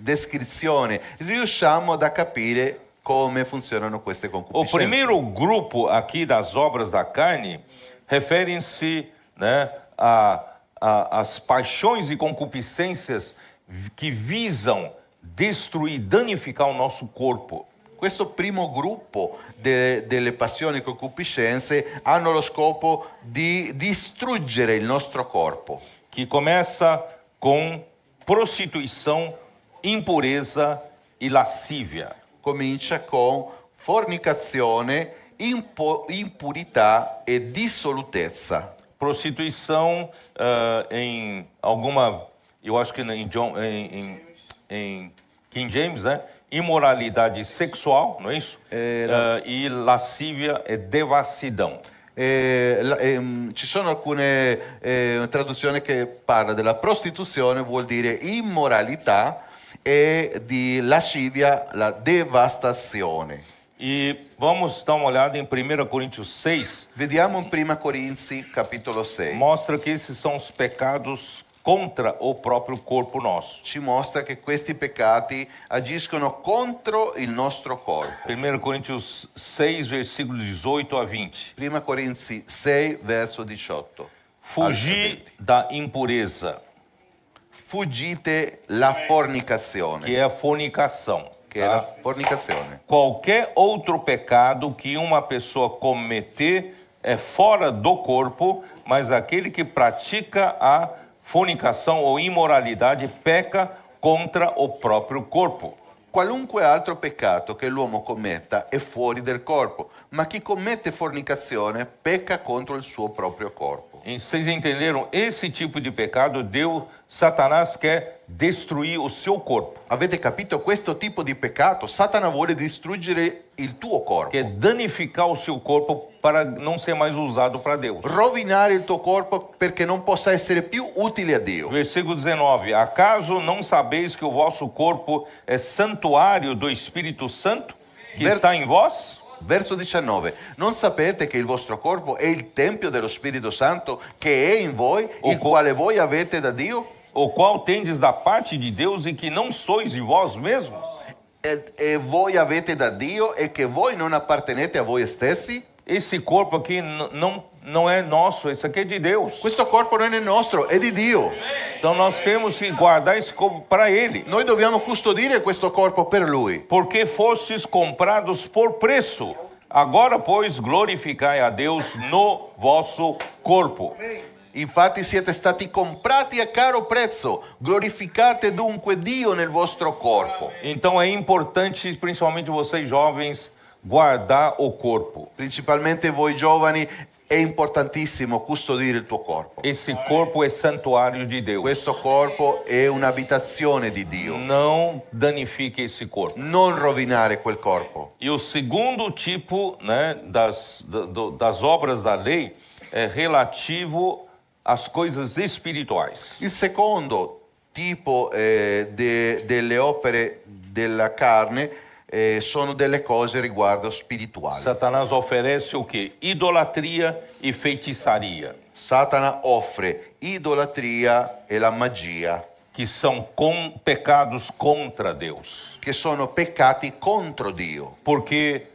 descrizione riusciamo a capire come funzionano queste
O
concupiscenze.
primeiro grupo aqui das obras da carne referem-se, né, às paixões e concupiscências que visam destruir, danificar o nosso corpo.
Questo primo gruppo delle passioni e concupiscenze hanno lo scopo di distruggere il nostro corpo,
Que começa com prostituição, impureza e lascívia.
comincia con fornicazione, impurità e dissolutezza.
Prostituição, em alguma, eu acho que em King James, né? Imoralidade sexual, não é isso? E lascívia é devassidão.
Ci sono alcune traduzioni che parla della prostituzione, vuol dire immoralità, e di lascivia la devastazione.
E vamos dar uma olhada em 1 Coríntios 6,
Vediamo in 1 Corinzi capitolo 6.
mostra que esses são os pecados contra o próprio corpo nosso.
Ci mostra che questi peccati agiscono contro il nostro corpo.
1 Coríntios 6, versículos 18 a 20.
1 Corinzi 6, verso 18.
Fugir da impureza,
Fuggite la fornicazione,
que é a fornicação.
che è la fornicazione.
Qualquer outro pecado que uma pessoa cometer é fora do corpo, mas aquele que pratica a fornicação ou imoralidade peca contra o próprio corpo.
Qualunque altro peccato che l'uomo commetta è fuori del corpo, ma chi commette fornicazione pecca contro il suo proprio corpo.
E vocês entenderam? Esse tipo de pecado, Satanás quer destruir o seu corpo,
Avete capito? Questo tipo di peccato, Satana vuole distruggere il tuo corpo,
quer danificar o seu corpo para não ser mais usado para Deus.
rovinare il tuo corpo perché non possa essere più utile a Dio.
Versículo 19. Acaso não sabeis que o vosso corpo é santuário do Espírito Santo que está em vós?
Verso 19. Non sapete che il vostro corpo è il tempio dello Spirito Santo che è in voi, il quale voi avete da Dio?
O qual tendes da parte de Deus e que não sois de vós mesmos?
E voi avete da Dio e che voi non appartenete a voi stessi?
Esse corpo aqui não é nosso, esse aqui é de Deus.
Questo corpo non è nostro, è di Dio.
Então nós temos que guardar esse corpo para Ele.
Noi dobbiamo custodire questo corpo per Lui.
Porque fostes comprados por preço. Agora, pois, glorificai a Deus no vosso corpo.
Infatti siete stati comprati a caro prezzo, glorificate dunque Dio nel vostro corpo.
Então é importante, principalmente vocês jovens, guardar o corpo.
Principalmente voi giovani, è importantissimo custodire il tuo corpo.
Esse corpo é santuário de Deus.
Questo corpo è un'abitazione di Dio.
Não danifique esse corpo.
Non rovinare quel corpo.
E o segundo tipo, né, das obras da lei é relativo às coisas espirituais.
Il secondo tipo delle opere della carne sono delle cose riguardo spirituali.
Satanás oferece o quê? Idolatria e feitiçaria,
Satana offre idolatria e la magia,
que são pecados contra Deus.
che sono peccati contro Dio.
Porque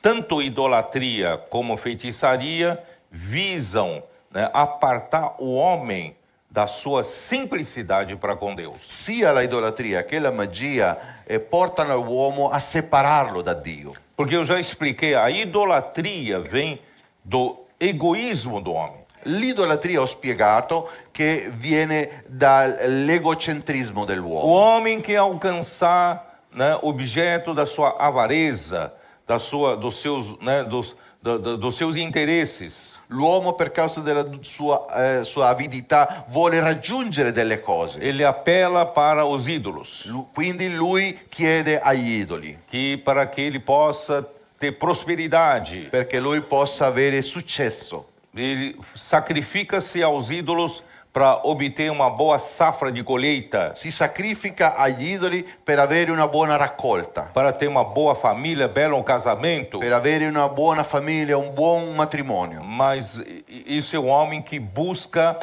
tanto idolatria como feitiçaria visam, né, apartar o homem da sua simplicidade para com Deus.
Sia la idolatria che la magia portano l'uomo a separarlo da Dio.
Porque eu já expliquei, a idolatria vem do egoísmo do homem.
L'idolatria ho spiegato che viene dall'egocentrismo
O
dell'uomo.
homem quer alcançar, né, objeto da sua avareza, dos seus interesses.
L'uomo per causa della sua avidità vuole raggiungere delle cose.
Ele apela para os ídolos,
Quindi lui chiede agli idoli
para que ele possa ter prosperidade.
perché lui possa avere successo.
Ele sacrifica-se aos ídolos para obter uma boa safra de colheita,
Si sacrifica agli idoli per avere una buona raccolta,
para ter uma boa família, belo casamento.
per avere una buona famiglia, un buon matrimonio.
Mas isso é um homem que busca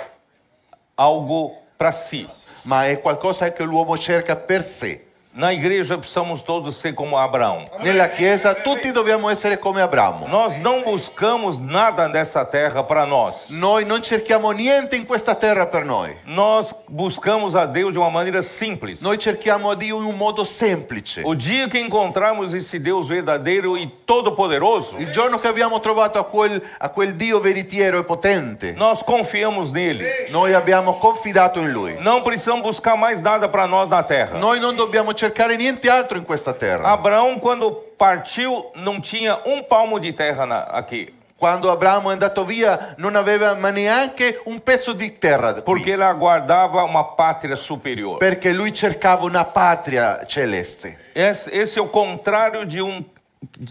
algo para si.
Ma è qualcosa che l'uomo cerca per sé.
Na igreja precisamos todos ser como Abraão.
Nella Chiesa tutti dobbiamo essere come Abramo.
Nós não buscamos nada nessa terra para nós.
Noi non cerchiamo niente in questa terra per noi.
Nós buscamos a Deus de uma maneira simples.
Noi cerchiamo Dio in un modo semplice.
O dia que encontrarmos esse Deus verdadeiro e todo-poderoso,
Il giorno che abbiamo trovato a quel Dio veritiero e potente,
nós confiamos nele.
noi abbiamo confidato in Lui.
Não precisamos buscar mais nada para nós na terra.
Noi non dobbiamo cercare niente altro in questa terra.
Abraão, quando partiu, não tinha um palmo de terra aqui.
Quando Abramo è andato via non aveva ma neanche un pezzo di terra qui,
Porque ele aguardava uma pátria superior.
perché lui cercava una patria celeste.
Esse é o contrário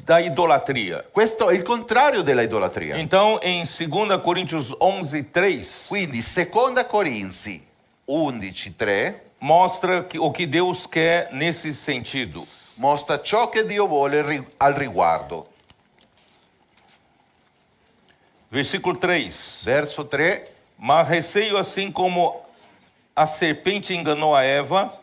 da idolatria.
Questo è il contrario della idolatria.
Então, em 2 Coríntios 11:3,
Quindi, seconda Corinzi 11:3
mostra o que Deus quer nesse sentido.
mostra ciò che Dio vuole al riguardo.
Versículo 3.
Verso 3.
Mas receio, assim como a serpente enganou a Eva,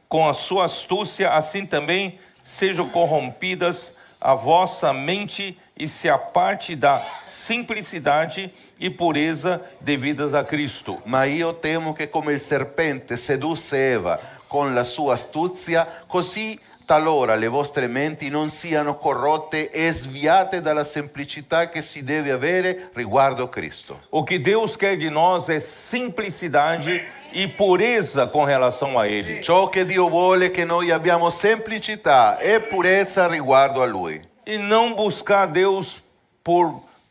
com a sua astúcia, assim também sejam corrompidas a vossa mente e se aparte da simplicidade e pureza devidas a Cristo.
Ma io temo che come il serpente sedusse Eva con la sua astuzia, così talora le vostre menti non siano corrotte e sviate dalla semplicità che si deve avere riguardo Cristo.
O que Deus quer de nós é simplicidade e pureza com relação a Ele.
Ciò che Dio vuole è che noi abbiamo semplicità e purezza riguardo a Lui.
E não buscar Deus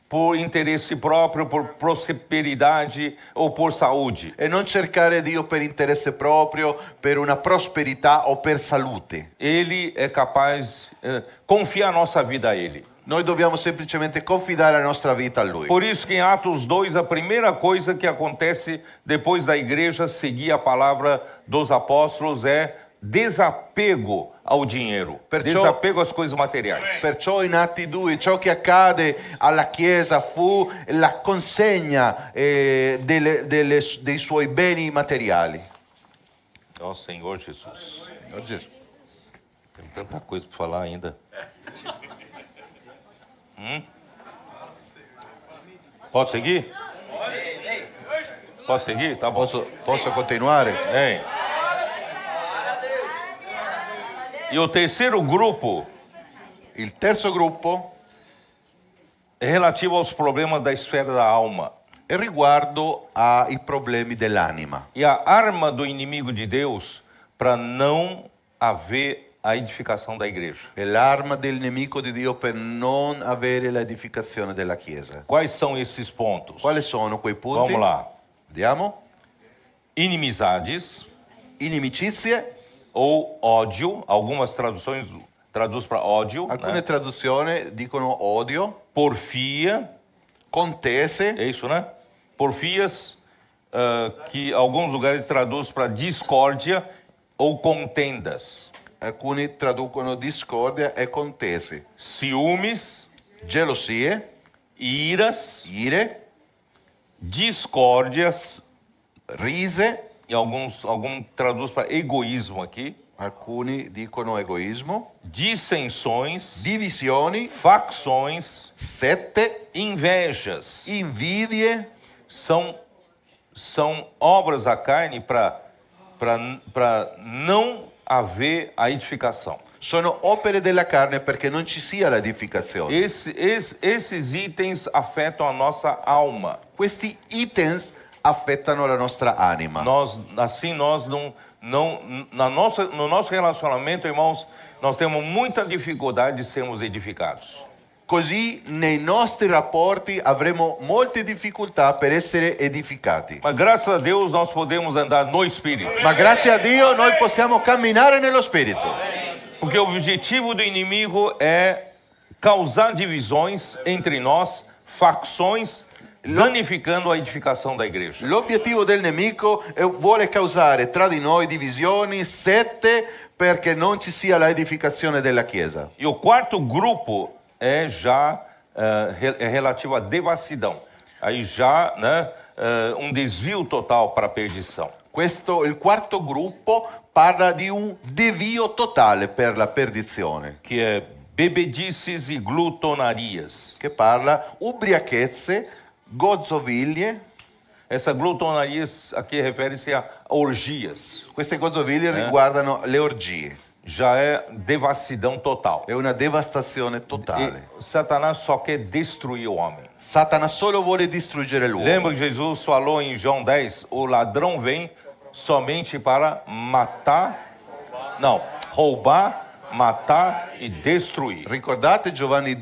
por interesse próprio, por prosperidade ou por saúde.
E non cercare Dio per interesse proprio, per una prosperità o per salute.
Ele é capaz de confiar nossa vida a Ele.
Noi dobbiamo semplicemente confidare la nostra vita a Lui.
Por isso que em Atos 2, a primeira coisa que acontece depois da igreja seguir a palavra dos apóstolos é desapego ao dinheiro, desapego às coisas materiais.
Perciò in Atti 2 ciò che accade alla Chiesa fu la consegna dei suoi beni materiali.
Ó Senhor Jesus,
Oh, Gesù.
tem tanta coisa para falar ainda. Pode seguir? Pode seguir? Tá bom.
Posso continuare?
Hein? E o terceiro grupo
Il terzo gruppo
é relativo aos problemas da esfera da alma.
e riguardo ai problemi dell'anima.
E a arma do inimigo de Deus para não haver a edificação da igreja.
È l'arma del nemico di Dio per non avere l'edificazione della Chiesa.
Quais são esses pontos?
Quali sono quei punti?
Vamos lá.
Vediamo.
Inimizades
Inimicizie,
ou ódio, algumas traduções traduz para ódio,
alcune
né?
traduzioni dicono odio,
Porfia,
contese,
é isso, né? Porfias, que alguns lugares traduz para discórdia ou contendas.
alcuni traducono discordia e contese,
Ciúmes,
gelosie,
iras,
ire,
discórdias,
rise,
e alguns traduz para egoísmo aqui,
alcuni dicono egoismo,
dissensões,
divisioni,
facções,
sette,
invejas.
invidie,
São obras da carne para não haver a edificação.
sono opere della carne perché non ci sia l'edificazione.
Esses itens afetam a nossa alma.
Questi items affettano la nostra anima.
Nós no nosso relacionamento, irmãos, nós temos muita dificuldade de sermos edificados.
Così nei nostri rapporti avremo molte difficoltà per essere edificati.
Mas graças a Deus nós podemos andar no Espírito.
Ma grazie a Dio noi possiamo camminare nello Spirito.
Porque o objetivo do inimigo é causar divisões entre nós, facções, danificando a edificação da igreja.
L'obiettivo del nemico vuole causare tra di noi divisioni, sette, perché non ci sia l'edificazione della Chiesa.
E o quarto grupo é já relativo à devassidão. Aí já, né, desvio total para a perdição.
Il quarto gruppo parla di un devio totale per la perdizione,
Que é bebedices e glutonarias.
che parla ubriachezze, gozzoviglie.
Essa glutonarias aqui refere-se a orgias.
Queste gozzoviglie riguardano le orgie.
Já é devassidão total.
È una devastazione totale.
E Satanás só quer destruir o homem.
Satana solo vuole distruggere l'uomo.
Lembra que Jesus falou em João 10, o ladrão vem somente para roubar, matar e destruir.
Ricordate Giovanni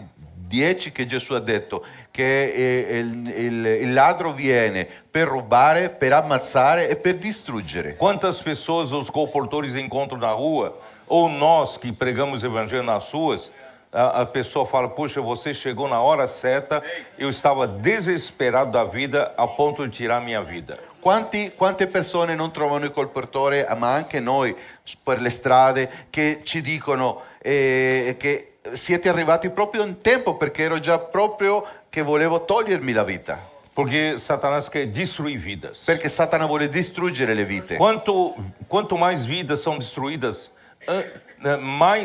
10 che Gesù ha detto che il ladro viene per rubare, per ammazzare e per distruggere.
Quantas pessoas os colportores encontram na rua, ou nós que pregamos o evangelho nas ruas, a pessoa fala, puxa, você chegou na hora certa, eu estava desesperado da vida a ponto de tirar minha vida.
Quante persone non trovano il colportore, ma anche noi per le strade, che ci dicono che siete arrivati proprio in tempo perché ero già proprio che volevo togliermi la vita.
Porque Satanás quer destruir vidas.
Perché Satana vuole distruggere le vite.
Quanto mais vidas são destruídas,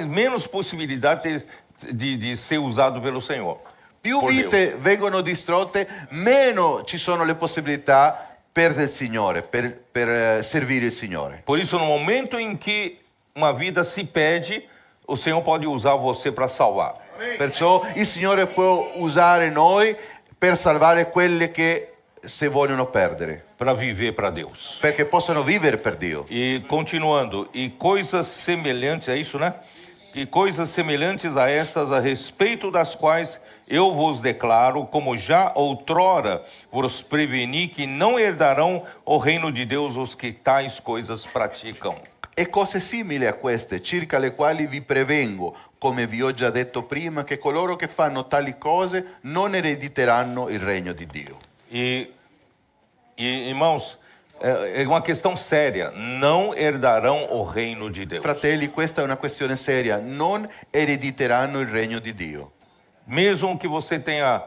menos possibilidade de ser usado pelo Senhor.
Più
Por
vite vengono distrutte, meno ci sono le possibilità per il Signore, per servire il Signore.
Por isso, no momento em que uma vida se perde, o Senhor pode usar você para salvar.
Perciò il Signore può usare noi per salvare quelle che si vogliono perdere,
Para viver para Deus.
perché possono vivere per Dio.
E continuando, e coisas semelhantes, é isso, né? E coisas semelhantes a estas, a respeito das quais eu vos declaro, como já outrora vos preveni, que não herdarão o reino de Deus os que tais coisas praticam.
E cose simili a queste, circa le quali vi prevengo, come vi ho già detto prima, che coloro che fanno tali cose non erediteranno il regno di Dio.
E irmãos, é uma questão séria. Não herdarão o reino de Deus.
Fratelli, questa è una questione seria, non erediteranno il regno di Dio.
Mesmo que você tenha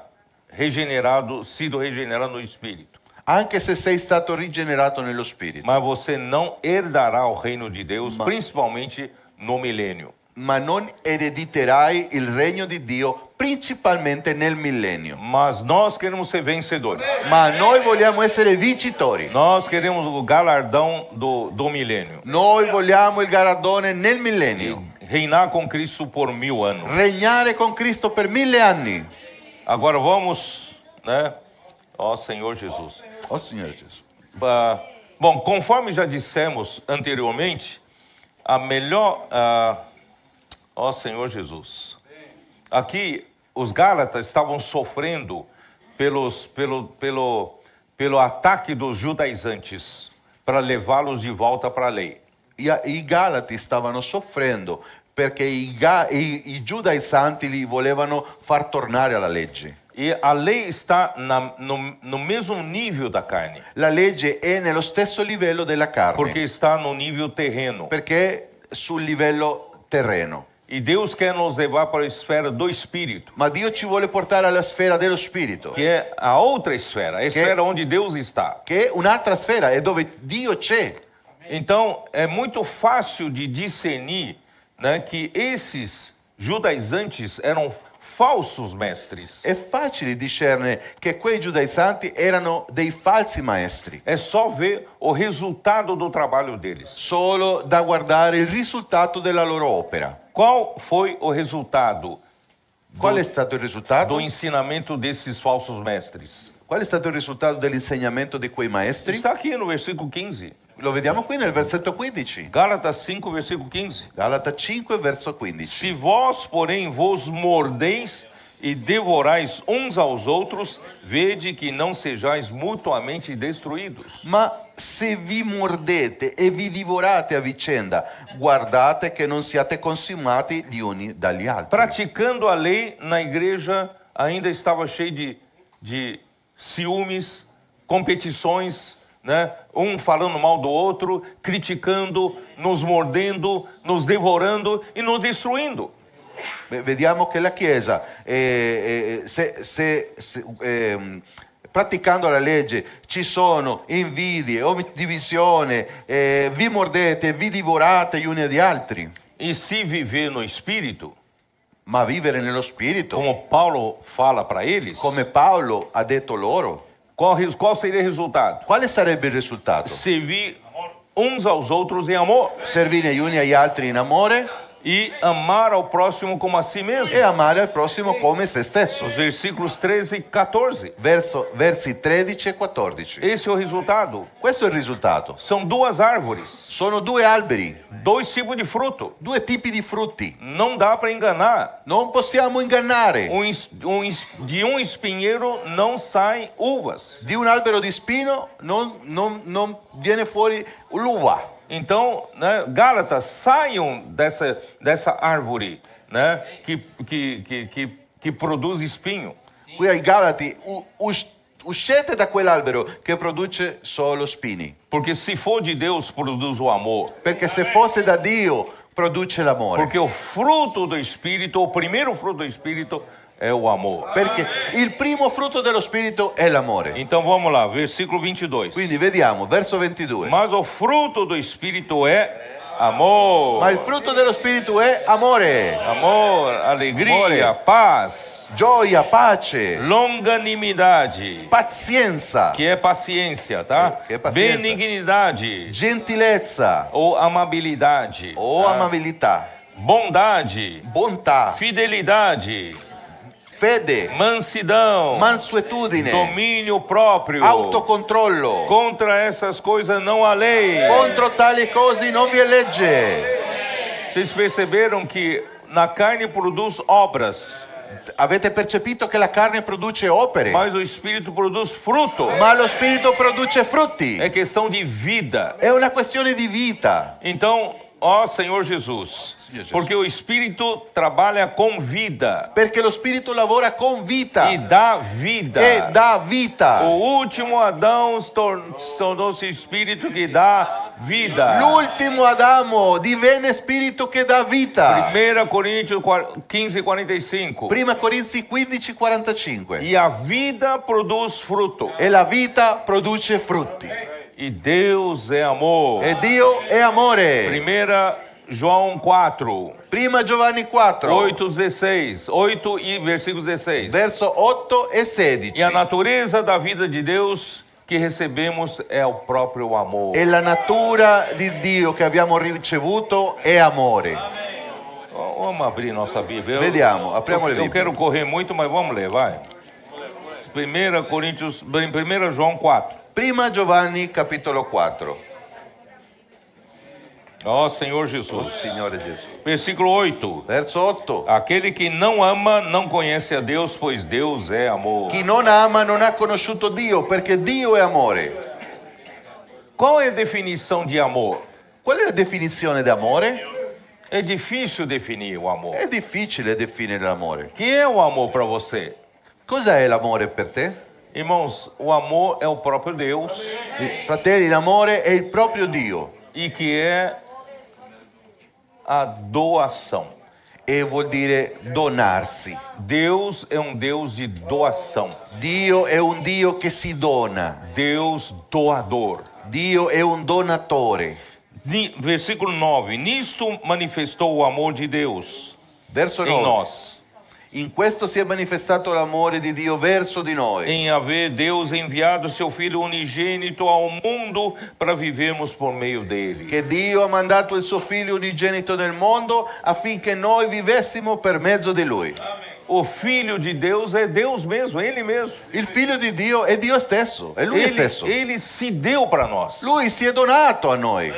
sido regenerado no Espírito.
Anche se sei stato rigenerato nello Spirito,
Mas você não herdará o reino de Deus, principalmente no milênio.
ma non erediterai il regno di Dio principalmente nel millennio.
Mas nós queremos ser vencedores.
Ma noi vogliamo essere vincitori.
Nós queremos o galardão do milênio.
Noi vogliamo il galardone nel millennio.
Reinar com Cristo por 1000 anos.
Regnare con Cristo per 1000 anni.
Agora vamos, né? Ó Senhor Jesus.
Oh Signore Gesù.
Bom, conforme já dissemos anteriormente, a melhor... ó Senhor Jesus. Aqui, os Gálatas estavam sofrendo pelo ataque dos judaizantes para levá-los de volta para a lei.
I Galati stavano soffrendo perché i giudaizzanti li volevano far tornare alla legge.
E a lei está no mesmo nível da carne,
La legge è nello stesso livello della carne,
porque está no nível terreno.
perché è sul livello terreno.
E Deus quer nos levar para a esfera do Espírito,
Ma Dio ci vuole portare alla sfera dello spirito,
que é a outra esfera, a esfera onde Deus está.
che è un'altra sfera, è dove Dio c'è.
Então, é muito fácil de discernir, né, que esses judaizantes eram falsos mestres.
È facile discernere che quei giudaizzanti erano dei falsi maestri,
É só ver o resultado do trabalho deles.
solo da guardare il risultato della loro opera.
Qual foi o resultado
Qual è stato il risultato?
do ensinamento desses falsos mestres?
Qual è stato il risultato dell'insegnamento di quei maestri?
Está aqui no versículo 15.
Lo vediamo qui nel versetto 15.
Gálatas 5, versículo 15.
Galata 5, verso 15.
Se vós, porém, vos mordeis e devorais uns aos outros, vede que não sejais mutuamente destruídos.
Ma se vi mordete e vi divorate a vicenda, guardate che non siate consumati gli uni dagli altri.
Praticando a lei, na igreja ainda estava cheio de ciúmes, competições, né? Um falando mal do outro, criticando, nos mordendo, nos devorando e nos destruindo.
Vediamo che la Chiesa, praticando la legge, ci sono invidie, divisione, vi mordete, vi divorate gli uni agli altri.
E se viver no Espírito,
Ma vivere nello Spirito,
como Paulo fala para eles,
come Paolo ha detto loro,
qual seria o resultado?
quale sarebbe il risultato?
Servir uns aos outros em amor
Servire gli uni agli altri in amore
e amar ao próximo como a si mesmo.
e amare al prossimo come se stesso.
Os versículos 13 e 14.
Versi 13 e 14.
Esse é o resultado.
Questo è il risultato.
São duas árvores,
Sono due alberi,
dois tipos de fruto.
due tipi di frutti.
Não dá para enganar.
Non possiamo ingannare.
De um espinheiro não saem uvas.
Di un albero di spino non viene fuori l'uva.
Então, né, Gálatas, saiam dessa árvore, né, que produz espinho.
Qui ai Galati, uscite da quell'albero che produce solo spini.
Porque se for de Deus, produz o amor.
Perché se fosse da Dio, produce l'amore.
Porque o fruto do Espírito, o primeiro fruto do Espírito é o amor.
Perché il primo frutto dello Spirito è l'amore.
Então vamos lá, versículo 22.
Quindi vediamo, verso 22.
Mas o fruto do Espírito é amor.
Ma il frutto dello Spirito è amore,
Amor, alegria,
Amore.
paz,
gioia, pace,
longanimidade,
pazienza,
que é paciência, tá?
Que é paciência.
Benignidade
gentilezza
ou amabilidade,
o
tá?
amabilità,
Bondade,
bontà,
fidelidade,
fede,
mansidão,
mansuetudine,
domínio próprio.
autocontrollo.
Contra essas coisas não há lei.
Contro tali cose non vi è legge.
Vocês perceberam que na carne produz obras,
Avete percepito che la carne produce opere,
mas o Espírito produz fruto.
ma lo Spirito produce frutti.
É questão de vida.
È una questione di vita.
Então, ó Senhor Jesus,
Senhor Jesus.
porque o Espírito trabalha com vida
Perché lo Spirito lavora con vita
e dá vida.
e dà vita.
O último Adão tornou-se Espírito que dá vida.
L'ultimo Adamo divenne Spirito che dà vita.
1 Coríntios 15:45.
Prima Corinzi 15:45.
E a vida produz fruto.
E la vita produce frutti.
E Deus é amor.
E Dio è amore.
1 João 4,
Prima Giovanni 4,
8:16, 8 e versículo 16.
verso 8 e 16.
E a natureza da vida de Deus que recebemos é o próprio amor.
E la natura di Dio che abbiamo ricevuto è amore.
Vamos abrir nossa Bíblia.
Vediamo, apriamo le
Eu
Bibbie.
quero correr muito, mas vamos ler, vai. 1 João 4.
Prima Giovanni capitolo 4.
Ó Senhor
Oh
Jesus.
Signore Gesù.
Versículo 8.
Verso 8.
Aquele que não ama não conhece a Deus, pois Deus é amor.
Chi non ama non ha conosciuto Dio, perché Dio è amore.
Qual é a definição de amor?
Qual è la definizione di amore?
É difícil definir o amor.
È difficile definire l'amore.
O que é o amor para você?
Cos'è l'amore per te?
Irmãos, o amor é o próprio Deus
Fratelli, l'amore è il proprio Dio
e que é a doação.
e vuol dire donarsi.
Deus é um Deus de doação.
Dio è un Dio che si dona.
Deus doador.
Dio è un donatore.
Versículo 9. Nisto manifestou o amor de Deus
Verso
em
9.
nós,
In questo si è manifestato l'amore di Dio verso di noi,
em haver Deus enviado seu Filho unigênito ao mundo para vivermos por meio dele.
che Dio ha mandato il suo figlio unigenito nel mondo affinché noi vivessimo per mezzo di lui.
O Filho de Deus é Deus mesmo, Ele mesmo.
Il figlio di Dio è Dio stesso, è lui stesso.
Ele se deu para nós.
Lui si è donato a noi.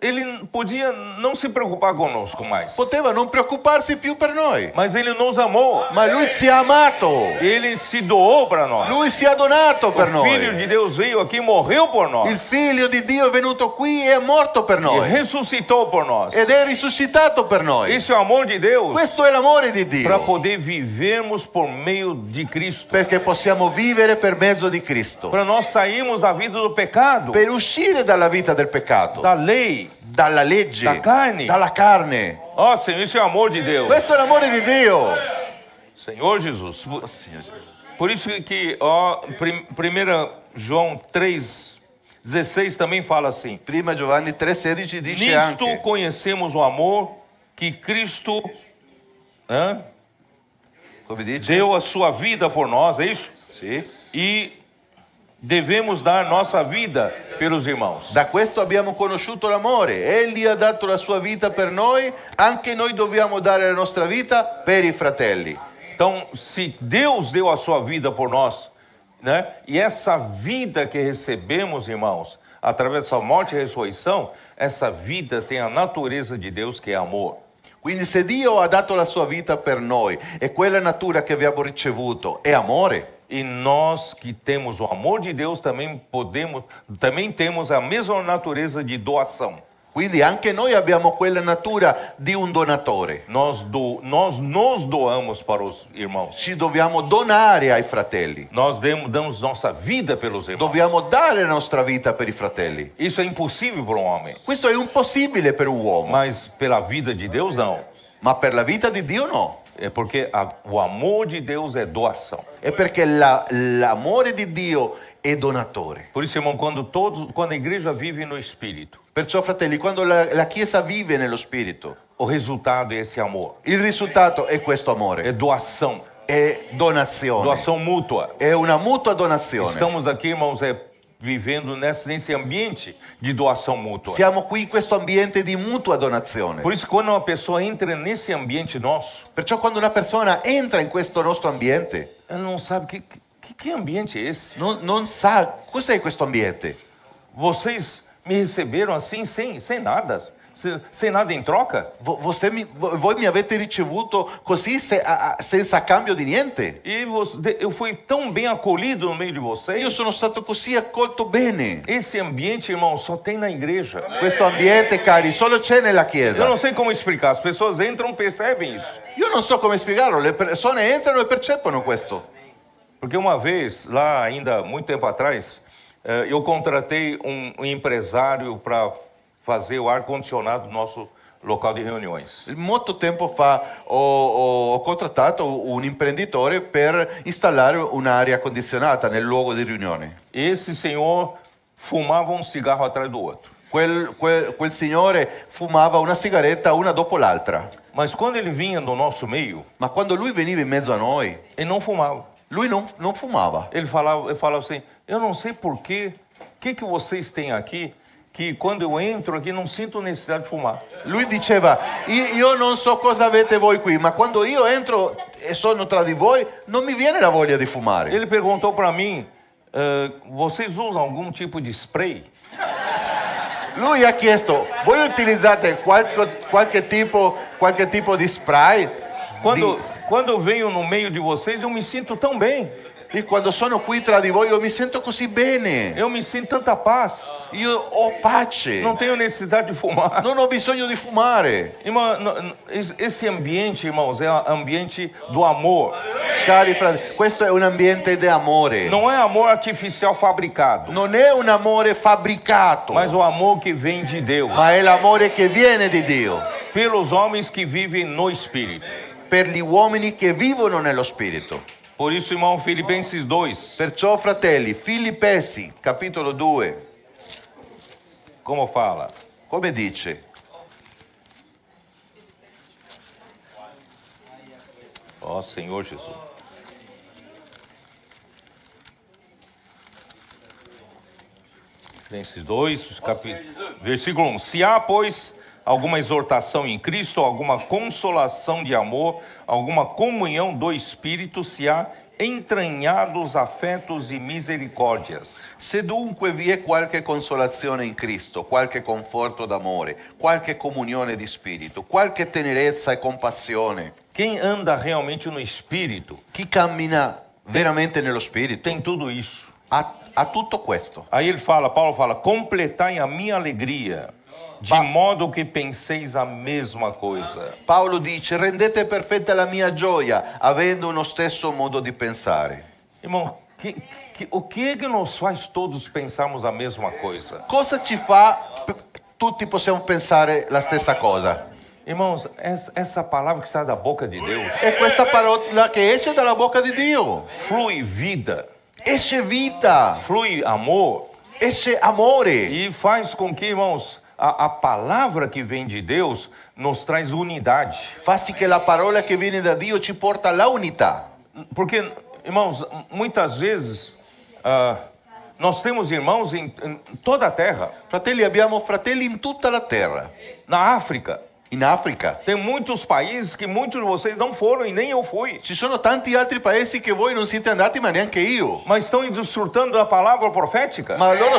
Ele podia não se preocupar conosco mais,
Poteva non preoccuparsi più per noi,
mas Ele nos amou.
ma lui ci ha amato.
Ele se doou para nós.
Lui si è donato per
O Filho
noi.
de Deus veio aqui e morreu por
Il
nós.
figlio di Dio è venuto qui e è morto per
E
noi
ressuscitou por nós.
ed è risuscitato per noi.
Esse é o amor de Deus
Questo è l'amore di
para
Dio,
poder vivermos por meio de Cristo.
perché possiamo vivere per mezzo di Cristo,
Para nós sairmos da vida do pecado,
per uscire dalla vita del peccato,
da lei.
dalla legge,
Da carne.
dalla carne.
Ó Senhor, isso é o amor de Deus.
Questo è l'amore di Dio.
Senhor Jesus. Por isso que, ó, 1 João 3,16 também fala assim.
Prima Giovanni 3,16 dice
Nisto
anche,
conhecemos o amor que Cristo
come dice?
deu a sua vida por nós, é isso?
Sì.
E devemos dar nossa vida pelos irmãos.
Da questo abbiamo conosciuto l'amore. Egli ha dato la sua vita per noi, anche noi dobbiamo dare la nostra vita per i fratelli.
Então, se Deus deu a sua vida por nós, né? E essa vida que recebemos, irmãos, através da sua morte e ressurreição, essa vida tem a natureza de Deus, que é amor.
Quindi se Dio ha dato la sua vita per noi e quella natura che abbiamo ricevuto è amore,
E nós que temos o amor de Deus também temos a mesma natureza de doação.
quindi anche noi abbiamo quella natura di un donatore.
Nós nos doamos para os irmãos.
Ci dobbiamo donare ai fratelli.
Nós damos nossa vida pelos irmãos.
Dobbiamo dare la nostra vita per i fratelli.
Isso é impossível para um homem,
Questo è impossibile per un uomo,
mas pela vida de Deus não.
ma per la vita di Dio no.
É porque o amor de Deus é doação.
È perché l'amore di Dio è donatore.
Por isso, irmão, quando a igreja vive no Espírito,
Perciò, fratelli, quando la Chiesa vive nello Spirito,
o resultado é esse amor.
il risultato è questo
É
amore,
doação.
è donazione,
Doação mútua.
è una mutua donazione.
Estamos aqui, irmãos, vivendo nesse ambiente de doação mútua.
Siamo qui in questo ambiente di mutua donazione.
Por isso, quando uma pessoa entra nesse ambiente nosso,
Perciò quando una persona entra in questo nostro ambiente,
ela não sabe que ambiente é esse.
non sa cos'è questo ambiente.
Vocês me receberam assim, sem nada, sem nada em troca?
Voi mi avete ricevuto così senza cambio di niente.
E eu fui tão bem acolhido no meio de
Io
vocês.
sono stato così accolto bene.
Esse ambiente, irmão, só tem na igreja.
Questo ambiente, cari, solo c'è nella
Eu
Chiesa.
não sei como explicar. As pessoas entram, percebem isso.
Io non so come spiegarlo, le persone entrano e percepono questo.
Porque uma vez, lá ainda muito tempo atrás, eu contratei um empresário para fazer o ar-condicionado do nosso local de reuniões.
Molto tempo fa ho contrattato un imprenditore per installare un'aria condizionata nel luogo di riunione.
Esse senhor fumava um cigarro atrás do outro.
Quel signore fumava una sigaretta una dopo l'altra,
Mas quando ele vinha no nosso meio,
ma quando lui veniva in mezzo a noi,
ele não fumava.
lui non fumava.
Ele falava assim, eu não sei por quê, o que vocês têm aqui que quando eu entro aqui não sinto necessidade de fumar.
Lui diceva, io non so cosa avete voi qui, ma quando io entro e sono tra di voi, non mi viene la voglia di fumare.
Ele perguntou para mim, vocês usam algum tipo de spray?
Lui ha chiesto, voi utilizzate qualche tipo di spray?
Quando eu venho no meio de vocês, eu me sinto tão bem.
E quando sono qui tra di voi io mi sento così bene.
Eu me sinto tanta paz.
Io ho pace.
Não tenho necessidade de fumar.
Non ho bisogno di fumare.
Irmão, esse ambiente, irmãos, é o ambiente do amor.
Cari fratelli, questo è un ambiente di amore.
Não é amor artificial fabricado,
Non è un amore fabbricato,
mas o amor que vem de Deus,
ma è l'amore che viene di Dio.
pelos homens que vivem no Espírito.
Per gli uomini che vivono nello Spirito.
Por isso, irmão, Filipenses 2,
Perciò, fratelli, Filippesi, capitolo 2,
como fala?
come dice?
Ó Senhor Jesus. Filipenses 2, versículo 1. Se há, pois, alguma exortação em Cristo, alguma consolação de amor, alguma comunhão do Espírito, se há entranhados afetos e misericórdias.
Se dunque vi è qualche consolazione in Cristo, qualche conforto d'amore, qualche comunione di spirito, qualche tenerezza e compassione,
Quem anda realmente no Espírito
chi cammina veramente nello Spirito
tem tudo isso.
ha tutto questo.
Aí ele fala, Paulo fala, completai a minha alegria, de modo que penseis a mesma coisa.
Paolo dice, rendete perfetta la mia gioia, avendo uno stesso modo di pensare.
Irmão, o que nos faz todos pensarmos a mesma coisa?
Cosa ci fa? Tutti possiamo pensare la stessa cosa.
Irmãos, essa palavra que sai da boca de Deus
E questa parola che esce dalla bocca di Dio,
flui vida,
esce vita,
flui amor
esce amore.
e faz com que, irmãos, a palavra que vem de Deus nos traz unidade.
Fa sì che la parola che viene da Dio ci porta alla unità.
Porque, irmãos, muitas vezes nós temos irmãos em toda a terra.
Fratelli, abbiamo fratelli in tutta la terra.
Na África,
In Africa
tem muitos países que muitos de vocês não foram e nem eu fui.
ci sono tanti altri paesi che voi non siete andati, ma neanche io.
Mas estão desfrutando da palavra profética.
Ma loro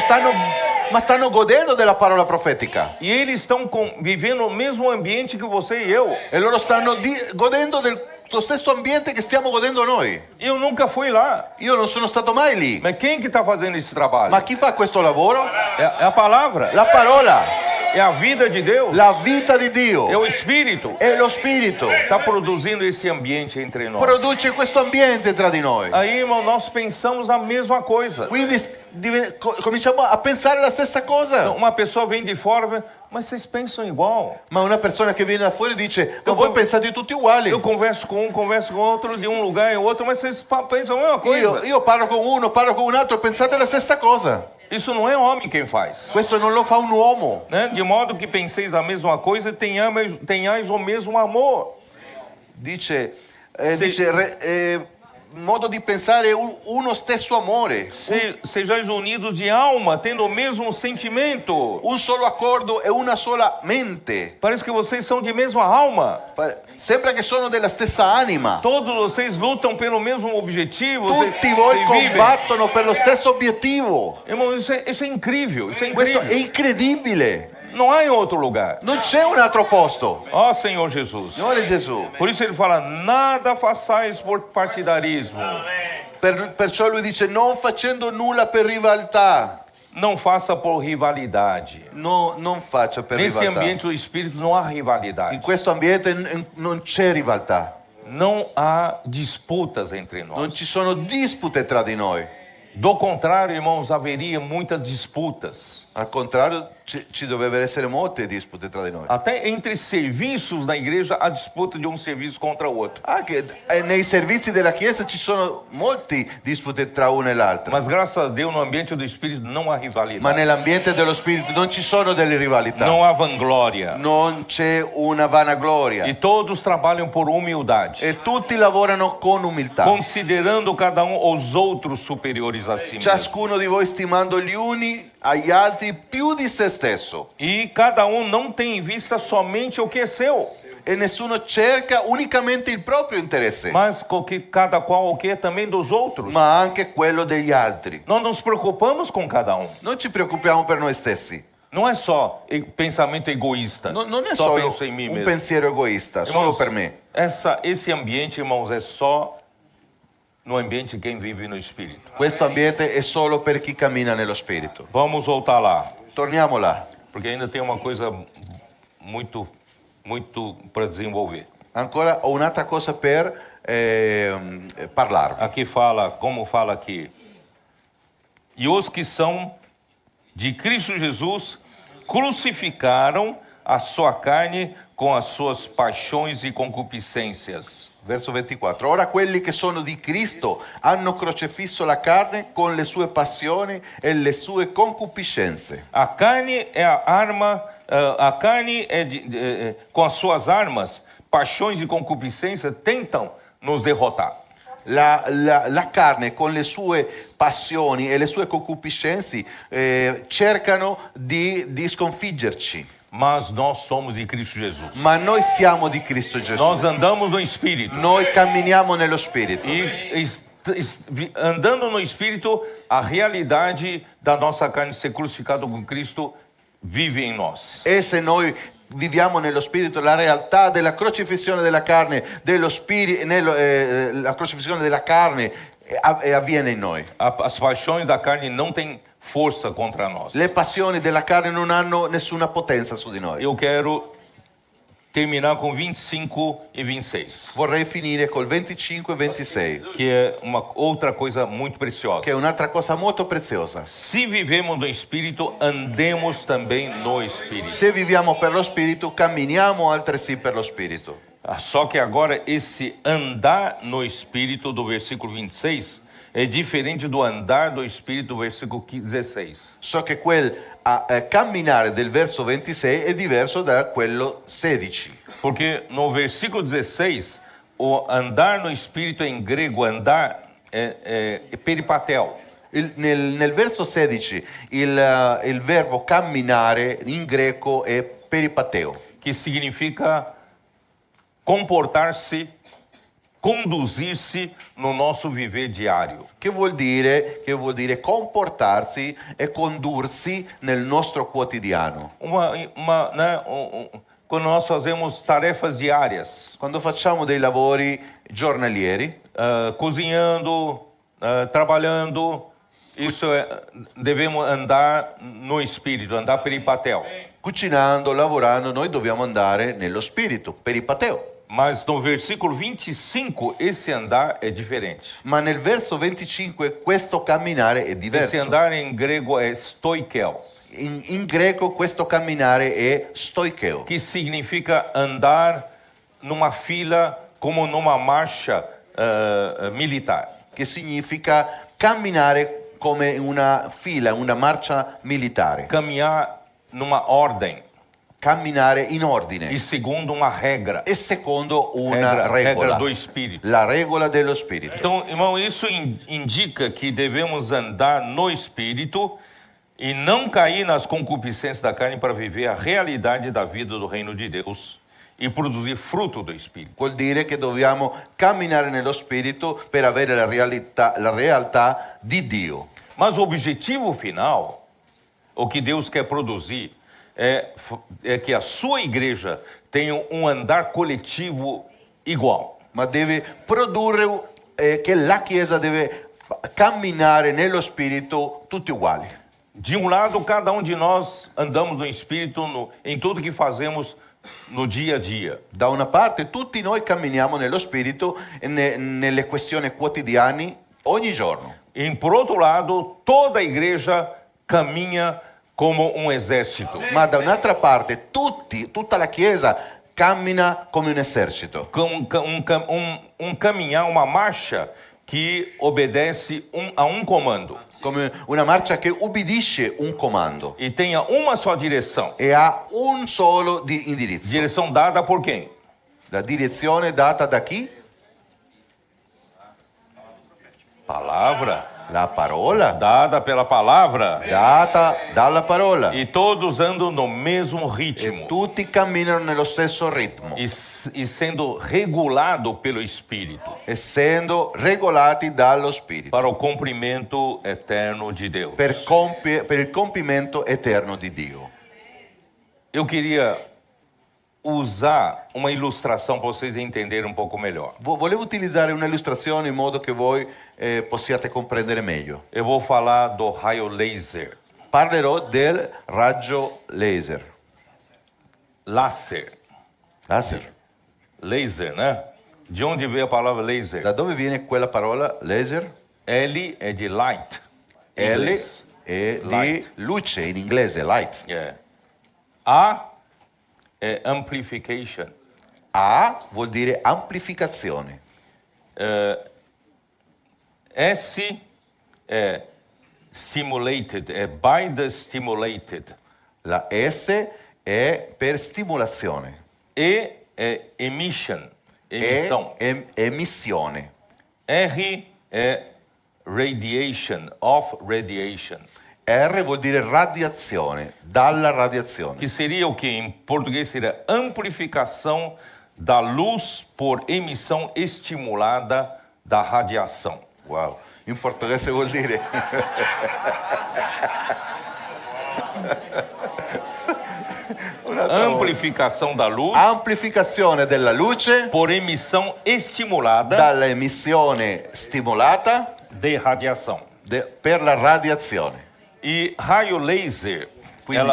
stanno godendo della parola profetica.
E eles estão vivendo o mesmo ambiente que você e eu.
E loro stanno godendo dello stesso ambiente che stiamo godendo noi.
Eu nunca fui lá.
Io non sono stato mai lì.
Mas quem que está fazendo esse trabalho?
Ma chi fa questo lavoro?
É a palavra.
La parola,
É a vida de Deus.
la vita di Dio.
É o Espírito.
È lo Spirito.
Está produzindo esse ambiente entre nós.
Produce questo ambiente tra di noi.
Aí, irmão, nós pensamos a mesma coisa.
Quindi cominciamo a pensare la stessa cosa.
Uma pessoa vem de fora, mas vocês pensam igual.
Ma una persona che viene da fuori dice, ma voi pensate tutti uguali.
Eu converso com um, converso com outro, de um lugar em outro, mas vocês pensam a mesma coisa.
Io parlo con uno, parlo con un altro, pensate la stessa cosa.
Isso não é homem quem faz.
Questo non lo fa un uomo.
Né? De modo que penseis a mesma coisa e tenhais o mesmo amor.
Dice modo di pensare è uno stesso amore.
Sejais unidos de alma, tendo o mesmo sentimento.
Un solo accordo e una sola mente.
Parece que vocês são de mesma alma.
Sembra che sono della stessa anima.
Todos vocês lutam pelo mesmo objetivo.
Tutti voi combattono per lo stesso obiettivo.
Irmão, isso é incrível. Isso é
Questo
incrível.
è incredibile.
Não há em outro lugar.
Non c'è un altro posto.
Ó Senhor Jesus.
Signore Gesù.
Por isso ele fala, nada façais por partidarismo.
Perciò lui dice, non facendo nulla per rivalità.
Não faça por rivalidade.
No, non faccia per
Nesse
rivalità.
ambiente do Espírito não há rivalidade.
In questo ambiente non c'è rivalità.
Não há disputas entre nós.
Non ci sono dispute tra di noi.
Do contrário, irmãos, haveria muitas disputas.
Al contrario, ci dovrebbero essere molte dispute tra di noi.
Até entre serviços da igreja, há disputa de um serviço contra o outro.
Anche nei servizi della Chiesa ci sono molti dispute tra uno e l'altro.
Mas graças a Deus, no ambiente do Espírito, não há rivalidade.
Ma nell'ambiente dello Spirito non ci sono delle rivalità.
Não há vanglória.
Non c'è una vanagloria.
E todos trabalham por humildade.
E tutti lavorano con umiltà.
Considerando cada um os outros superiores a si mesmo.
Ciascuno di voi stimando gli uni agli altri più di se stesso.
E cada um não tem em vista somente o que é seu,
E nessuno cerca unicamente il proprio interesse,
mas cada qual o que é também dos outros.
ma anche quello degli altri.
Nós nos preocupamos com cada um.
Non ci preoccupiamo per noi stessi.
Não é só pensamento egoísta.
Non è
só
solo
penso em mim
un
mesmo.
pensiero egoista, solo
Irmãos,
per me.
esse ambiente, irmãos, é só no ambiente quem vive no Espírito.
Questo ambiente è solo per chi cammina nello Spirito.
Vamos voltar lá,
Torniamo là.
porque ainda tem uma coisa muito para desenvolver.
Ancora ho un'altra cosa per parlarvi.
Aqui fala, como fala aqui, e os que são de Cristo Jesus crucificaram a sua carne com as suas paixões e concupiscências.
Verso 24. Ora quelli che sono di Cristo hanno crocifisso la carne con le sue passioni e le sue concupiscenze.
A carne é a arma, a carne com as suas armas, paixões e concupiscência tentam nos derrotar.
La carne con le sue passioni e le sue concupiscenze cercano di sconfiggerci.
Mas nós somos de Cristo Jesus.
Ma noi siamo di Cristo Gesù.
Nós andamos no Espírito.
Noi camminiamo nello Spirito.
E andando no Espírito, a realidade da nossa carne ser crucificada com Cristo vive em nós.
E se noi viviamo nello Spirito, la realtà della crocifissione della carne, dello spirito, la crocifissione della carne avviene in noi.
As paixões da carne não têm força contra nós.
Le passioni della carne non hanno nessuna potenza su di noi.
Eu quero terminar com 25 e 26,
Vorrei finire col 25 e 26,
que é uma outra coisa muito preciosa.
che è un'altra cosa molto preziosa.
Se vivemos no Espírito, andemos também no Espírito.
Se viviamo per lo Spirito, camminiamo altresì per lo Spirito.
Só que agora esse andar no Espírito do versículo 26 é diferente do andar do Espírito do versículo 16.
So che camminare del verso 26 è diverso da quello 16.
Porque no versículo 16, o andar no Espírito em grego, andar é peripatel.
Nel verso 16 il verbo camminare in greco è peripateo,
Que significa comportar-se, conduzir-se no nosso viver diário.
che vuol dire comportarsi e condursi nel nostro quotidiano.
Quando nós fazemos tarefas diárias,
Quando facciamo dei lavori giornalieri,
cozinhando, trabalhando, devemos andar no Espírito, andar peripatel.
cucinando, lavorando, noi dobbiamo andare nello spirito, peripateo.
Mas no versículo 25, esse andar é diferente.
Ma nel verso 25 questo camminare è
Esse
diverso.
andar em grego é stoikel,
In greco questo camminare è stoicheo,
que significa andar numa fila como numa marcha militar.
che significa camminare come una fila, una marcia militare,
Caminhar numa ordem
camminare in ordine
e segundo uma regra.
e secondo una regola,
Regra do Espírito.
la regola dello spirito.
Então, irmão, isso indica que devemos andar no Espírito e não cair nas concupiscências da carne para viver a realidade da vida do reino de Deus e produzir fruto do Espírito.
Vuol dire che dobbiamo camminare nello spirito per avere la realtà di Dio.
Mas o objetivo final, o que Deus quer produzir, é que a sua igreja tenha um andar coletivo igual.
Ma deve produrre che la Chiesa deve camminare nello spirito tutti uguali.
De um lado, cada de nós andamos no Espírito em tudo que fazemos no dia a dia.
Da una parte tutti noi camminiamo nello spirito nelle questioni quotidiane ogni giorno.
E por outro lado, toda a igreja caminha como um exército.
Ma da un'altra parte tutta la Chiesa cammina come un esercito.
Caminhar, uma marcha que obedece a um comando.
Come una marcia che ubbidisce un comando
E tenha uma só direção.
e ha un solo di indirizzo.
Direção dada por quem?
La direzione data da chi?
Palavra.
La parola
dada pela palavra,
data dalla parola.
e todos andam no mesmo
E
ritmo
tutti camminano nello stesso ritmo,
e sendo regulado pelo Espírito
essendo regolati dallo Spirito
para o cumprimento eterno de Deus.
per il compimento eterno di Dio.
Eu queria usar uma ilustração para vocês entenderem um pouco melhor.
Volevo utilizzare un'illustrazione in modo che voi possiate comprendere meglio.
Eu vou falar do raio laser.
Parlerò del raggio laser.
Laser.
Laser.
Laser, né? De onde veio a palavra laser?
Da dove viene quella parola laser?
L é de light. em
L
inglês.
è
Light.
di luce in inglese, light.
É. A é amplification.
A vuol dire amplificazione.
S é stimulated, é by the stimulated.
La S è per stimolazione.
E é emission,
E
emissão.
emissione.
R é radiation, of radiation.
R vuol dire radiazione, dalla radiazione.
Que seria o que em português seria amplificação da luz por emissão estimulada da radiação.
Wow. In portoghese vuol dire
Amplificação da luz
amplificazione della luce
por emissão estimulada
dall'emissione stimolata
de radiação.
per la radiazione.
E raio laser,
Quindi-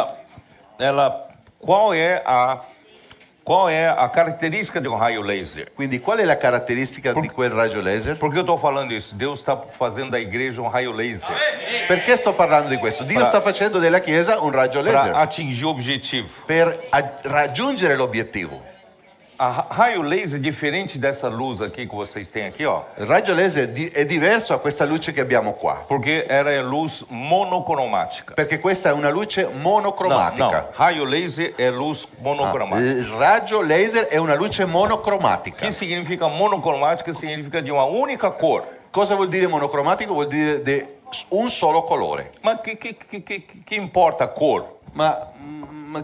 qual é a característica de um raio laser?
Quindi qual è la caratteristica di quel raggio laser?
Por que eu estou falando isso? Deus está fazendo da igreja um raio laser
Perché sto parlando di questo? Dio sta facendo della Chiesa un raggio
para
laser
atingir o objetivo.
per raggiungere l'obiettivo.
Raio laser é diferente dessa luz aqui que vocês têm aqui, ó,
Il raggio laser è diverso a questa luce che abbiamo qua,
porque ela é luz monocromática.
perché questa è una luce monocromatica.
Raio laser é luz monocromática.
Il raggio laser è una luce
O
monocromatica.
que significa monocromática? Significa de uma única cor.
Cosa vuol dire monocromatico? Vuol dire di un solo colore.
Mas que importa a cor?
Ma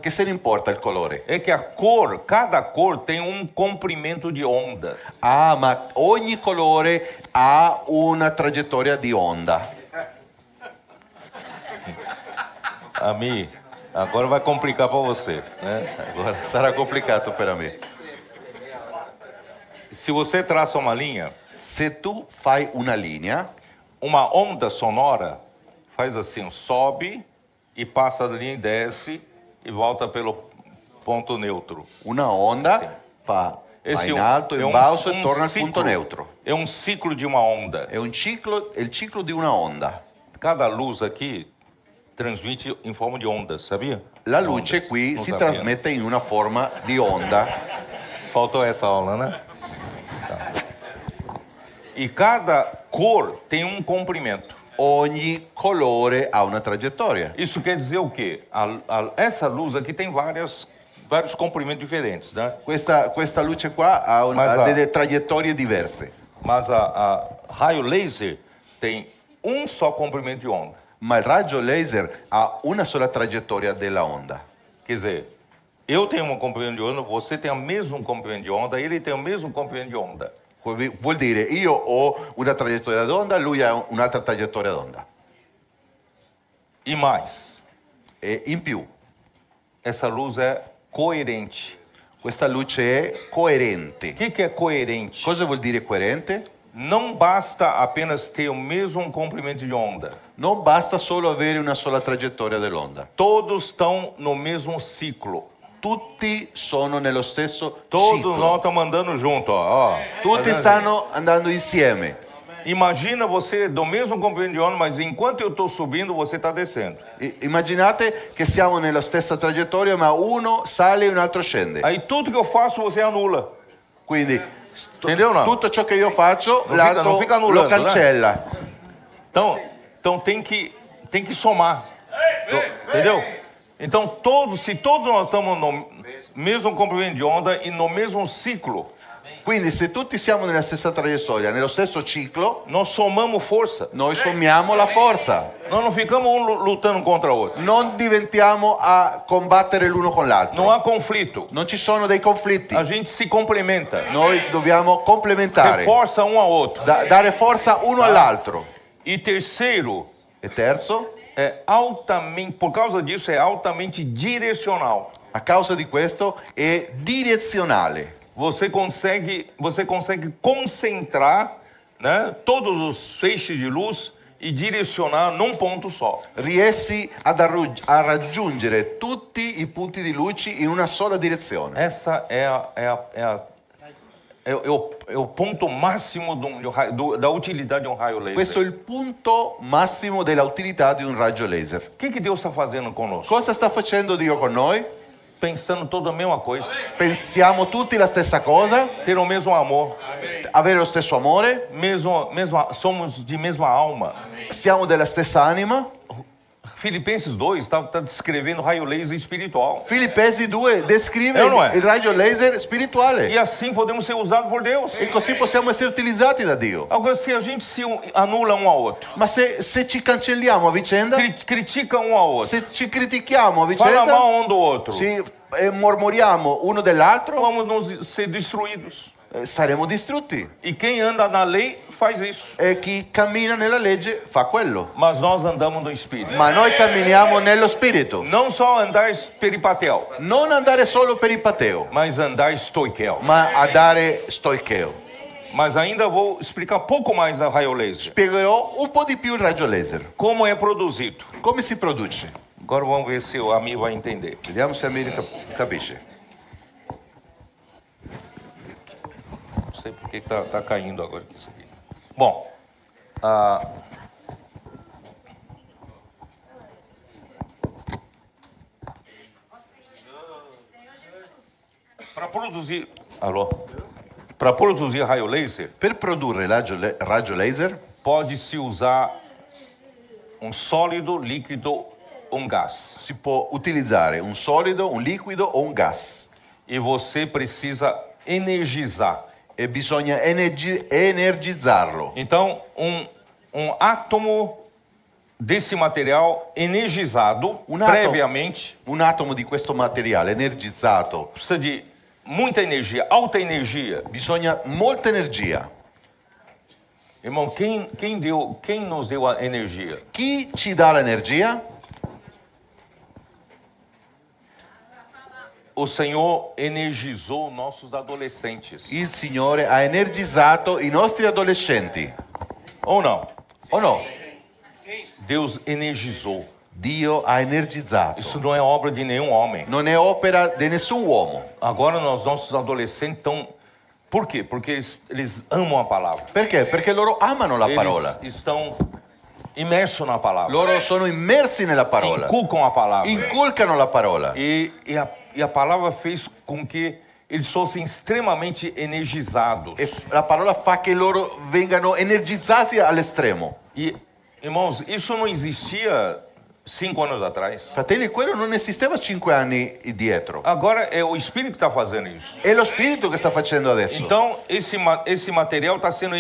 che se ne importa il colore?
É que a cor, cada cor tem um comprimento de onda.
Ah, ma ogni colore ha una traiettoria di onda.
Ami, agora vai complicar para você, né?
Agora sarà complicato per me.
Se você traça uma linha,
Se tu fai una linea,
uma onda sonora faz assim, sobe e passa da linha e desce e volta pelo ponto neutro.
una onda va in alto, in basso e torna al punto neutro.
É um ciclo de uma onda.
È il ciclo di una onda.
Cada luz aqui transmite em forma de onda, sabia?
La luce
Ondas.
qui
Não
si
sabia.
trasmette in una forma di onda.
Faltou essa aula, né? Tá. E cada cor tem um comprimento.
Ogni colore ha una traiettoria.
Isso quer dizer o quê? Essa luz aqui tem vários comprimentos diferentes, né?
Questa luce qua ha
Ma
delle traiettorie diverse,
Mas a raio laser tem um só comprimento de onda.
ma il raggio laser ha una sola traiettoria della onda.
Quer dizer, eu tenho um comprimento de onda, você tem o mesmo comprimento de onda, ele tem o mesmo comprimento de onda.
Vuol dire io ho una traiettoria d'onda, lui ha un'altra traiettoria d'onda.
E mais,
E in più,
essa luz é coerente.
questa luce è coerente.
O que é coerente?
Cosa vuol dire coerente?
Não basta apenas ter o mesmo comprimento de onda.
Non basta solo avere una sola traiettoria dell'onda.
Todos estão no mesmo ciclo.
Tutti sono nello stesso
Todos
ciclo.
nós estamos andando junto, ó.
Tutti stanno andando insieme.
Imagina você do mesmo comprimento de onda, mas enquanto eu estou subindo, você está descendo.
Immaginate che siamo nella stessa traiettoria, ma uno sale e un altro scende.
Aí tudo que eu faço, você anula.
Quindi
Entendeu, não?
tutto ciò che io faccio,
Non
l'altro
fica
lo
annullando,
cancella.
Então tem que somar. Entendeu? Então se todos nós estamos no mesmo comprimento de onda e no mesmo ciclo,
Quindi se tutti siamo nella stessa traiettoria, nello stesso ciclo,
nós somamos força.
noi sommiamo la forza.
Nós não ficamos um lutando contra o outro.
Non diventiamo a combattere l'uno con l'altro.
Não há conflito.
Non ci sono dei conflitti.
A gente se complementa.
Noi dobbiamo complementare,
Reforça um ao outro.
dare forza uno all'altro.
E terceiro,
E terzo,
é altamente, por causa disso, é altamente direcional.
a causa di questo, è direzionale.
Você consegue concentrar, né, todos os feixes de luz e direcionar num ponto só.
Riesci a raggiungere tutti i punti di luce in una sola direzione.
Essa é o ponto máximo da utilidade de um raio laser.
Questo è il punto massimo della utilità di un raggio laser.
O que Deus está fazendo conosco?
Cosa sta facendo Dio con noi?
Pensando toda a mesma coisa.
Pensiamo tutti la stessa cosa?
Ter o mesmo amor.
Avere lo stesso amore?
Somos de mesma alma.
Siamo della stessa anima?
Filipenses 2 está descrevendo raio laser espiritual.
Filippesi 2 descrive
o non è?
il raggio laser spirituale.
E assim podemos ser usados por Deus.
E così possiamo essere utilizzati da Dio.
Agora, se a gente se anula um ao outro,
Ma se ci cancelliamo a vicenda,
critica um ao outro,
se ci critichiamo a
fala
vicenda,
mal um do outro,
se mormoriamo uno dell'altro,
vamos ser destruídos.
saremo distrutti.
E quem anda na lei faz isso.
E chi cammina nella legge fa quello.
Mas nós andamos no Espírito.
Ma noi camminiamo nello spirito.
Não só andar peripatel,
Non andare solo per il pateo,
mas andar stoiquel.
ma a dare stoicheo.
Mas ainda vou explicar pouco mais a raio laser.
Spiegherò un po' di più il raggio laser.
Como é produzido.
Come si produce?
Agora vamos ver se o amigo vai entender.
Vediamo se Amir capisce.
Não sei por que tá caindo agora isso aqui. Bom, para produzir, para produzir raio laser,
Per produrre raggio laser
pode-se usar um sólido, líquido, um gás.
si può utilizzare un solido, un liquido o un gas.
E você precisa energizar.
E bisogna energizzarlo.
Então, um átomo desse material energizado previamente
Un atomo di questo materiale energizzato,
precisa de muita energia, alta energia.
bisogna molta energia.
Irmão, quem nos deu a energia?
Chi ci dà l'energia?
O Senhor energizou nossos adolescentes.
Il Signore ha energizzato i nostri adolescenti.
Ou não?
O no?
Deus energizou.
Dio ha energizzato.
Isso não é obra de nenhum homem.
Non è opera di nessun uomo.
Agora nossos adolescentes estão... Por quê? Porque eles amam a palavra.
Perché? Perché loro amano la parola.
Eles estão imersos na palavra.
Loro sono immersi nella parola.
Inculcam a palavra.
Inculcano la parola.
E a palavra fez com que eles fossem extremamente energizados.
E la parola fa che loro vengano energizzati all'estremo.
E, irmãos, isso não existia 5 anos atrás.
Fratelli, quello non esisteva 5 anni dietro.
Agora é o Espírito que está fazendo isso.
È lo Spirito che sta facendo adesso.
Então, esse material está sendo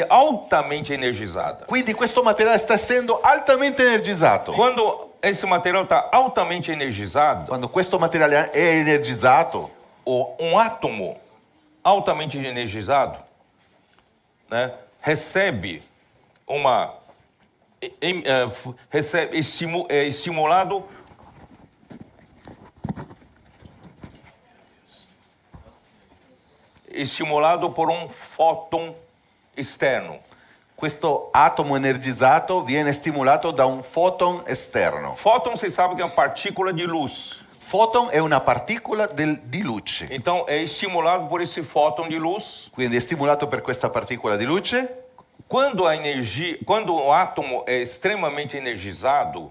altamente energizado.
Quindi questo materiale sta essendo altamente energizzato.
Quando esse material está altamente energizado,
Quando questo materiale è energizzato,
um átomo altamente energizado, né, recebe uma... é estimulado por um fóton externo.
questo atomo energizzato viene stimolato da un foton esterno.
Fóton, você sabe que é uma partícula de luz.
Foton è una particola di luce.
Então, é estimulado por esse fóton de luz.
Quindi è stimolato per questa particola di luce.
Quando o átomo é extremamente energizado,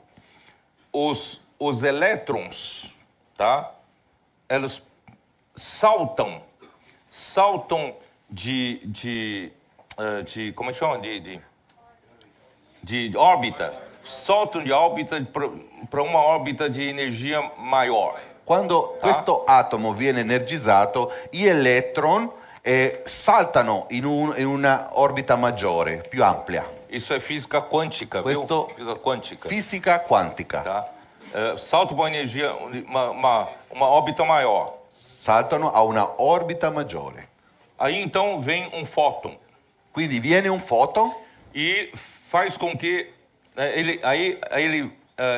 os elétrons, tá? Eles saltam de como é que chama? De órbita. Saltam de órbita para uma órbita de energia maior.
Quando questo atomo viene energizzato, gli eletron saltano in una orbita maggiore, più ampia.
Isso é física quântica,
Questo-
viu? Física quântica.
Fisica quantica.
Tá? Salto para uma energia, uma órbita maior.
Saltano a una orbita maggiore.
Aí então vem um fóton
Quindi viene un foton
e faz com que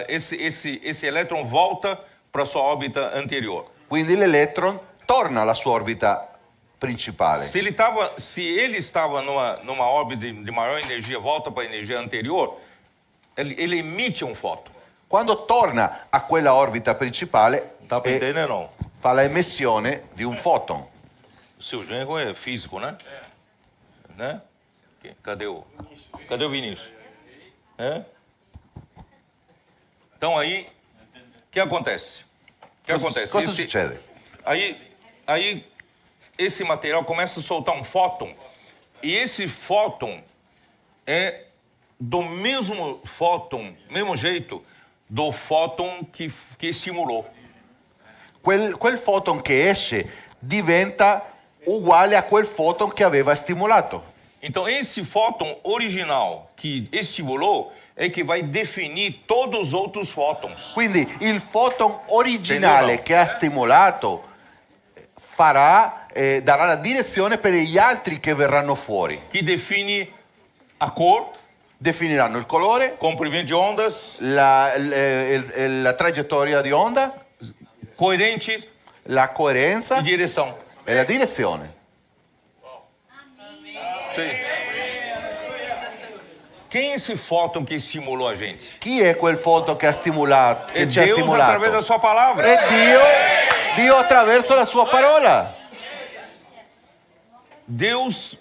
esse elétron volta para sua órbita anterior.
quindi l'electron torna alla sua orbita principale.
Se ele estava numa órbita de maior energia, volta para a energia anterior, ele emite um fóton.
Quando torna a quella orbita principale,
Tá para entender não?
fa la emissione di un foton.
O seu genro é físico, né? Né? Cadê o Vinícius? É? Então aí, o que acontece?
Cosa succede?
Aí esse material começa a soltar um fóton e esse fóton é do mesmo jeito do fóton que estimulou.
Quel foton che esce diventa uguale a quel foton che aveva stimolato.
Então esse fóton original que estimulou é que vai definir todos os outros fótons.
Quindi il foton originale
Entendeu?
che ha stimolato darà la direzione per gli altri che verranno fuori.
Que define a cor,
Definiranno il colore,
comprimento de ondas,
la traiettoria di onda,
coerente
la coerenza
e direção.
e la direzione.
Sim. Quem é esse fóton que estimulou a gente?
Chi è quel foton che ha stimolato?
É
Che ci ha
Deus através da
stimolato?
sua palavra.
È Dio attraverso la sua parola.
Deus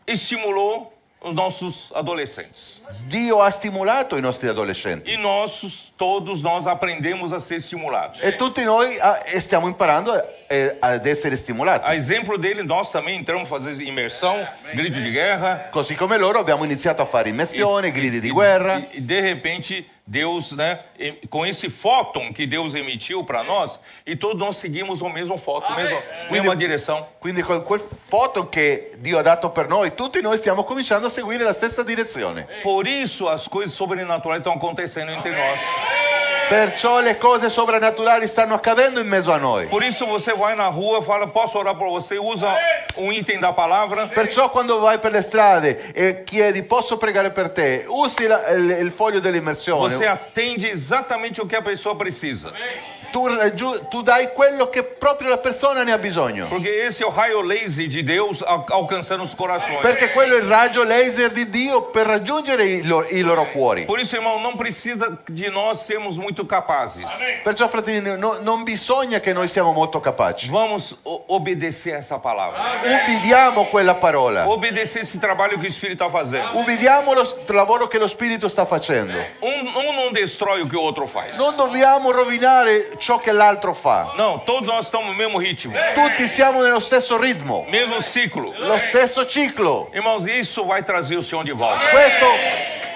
estimulou os nossos adolescentes.
Dio ha stimolato i nostri adolescenti.
E todos nós aprendemos a ser estimulados.
E tutti noi stiamo imparando ad essere stimolati.
A exemplo dele, nós também entramos a fazer imersão, grito de guerra.
Così come loro abbiamo iniziato a fare immersione, gridi di guerra.
E de repente, Deus, né, com esse fóton que Deus emitiu para nós, e todos nós seguimos o mesmo fóton, mesma direção.
Quindi con quel foton che Dio ha dato per noi, tutti noi stiamo cominciando a seguire la stessa direzione.
Por isso as coisas sobrenaturais estão acontecendo entre nós.
Perciò le cose sovrannaturali stanno accadendo in mezzo a noi.
Por isso você vai na rua, fala, posso orar por você, usa um item da palavra.
Perciò quando vai per le strade e chiedi posso pregare per te, usi il foglio dell'immersione.
Você atende exatamente o que a pessoa precisa.
Tu dai quello che proprio la persona ne ha bisogno.
Porque esse é o raio laser de Deus alcançando os corações.
Perché quello è il raggio laser di Dio per raggiungere i loro cuori.
Por isso, irmão, não precisa de nós sermos muito capazes.
Perciò, fratelli, non bisogna che noi siamo molto capaci.
Vamos obedecer essa palavra.
Ubbidiamo quella parola.
Obedecer esse trabalho que o Espírito está fazendo.
Ubbidiamo lo lavoro che lo Spirito sta facendo.
Não destrói o que o outro faz.
Non dobbiamo rovinare ciò che l'altro fa.
Não, todos nós estamos no mesmo ritmo,
Tutti siamo nello stesso ritmo,
mesmo ciclo.
lo stesso ciclo.
Irmãos, isso vai trazer o Senhor de volta.
Questo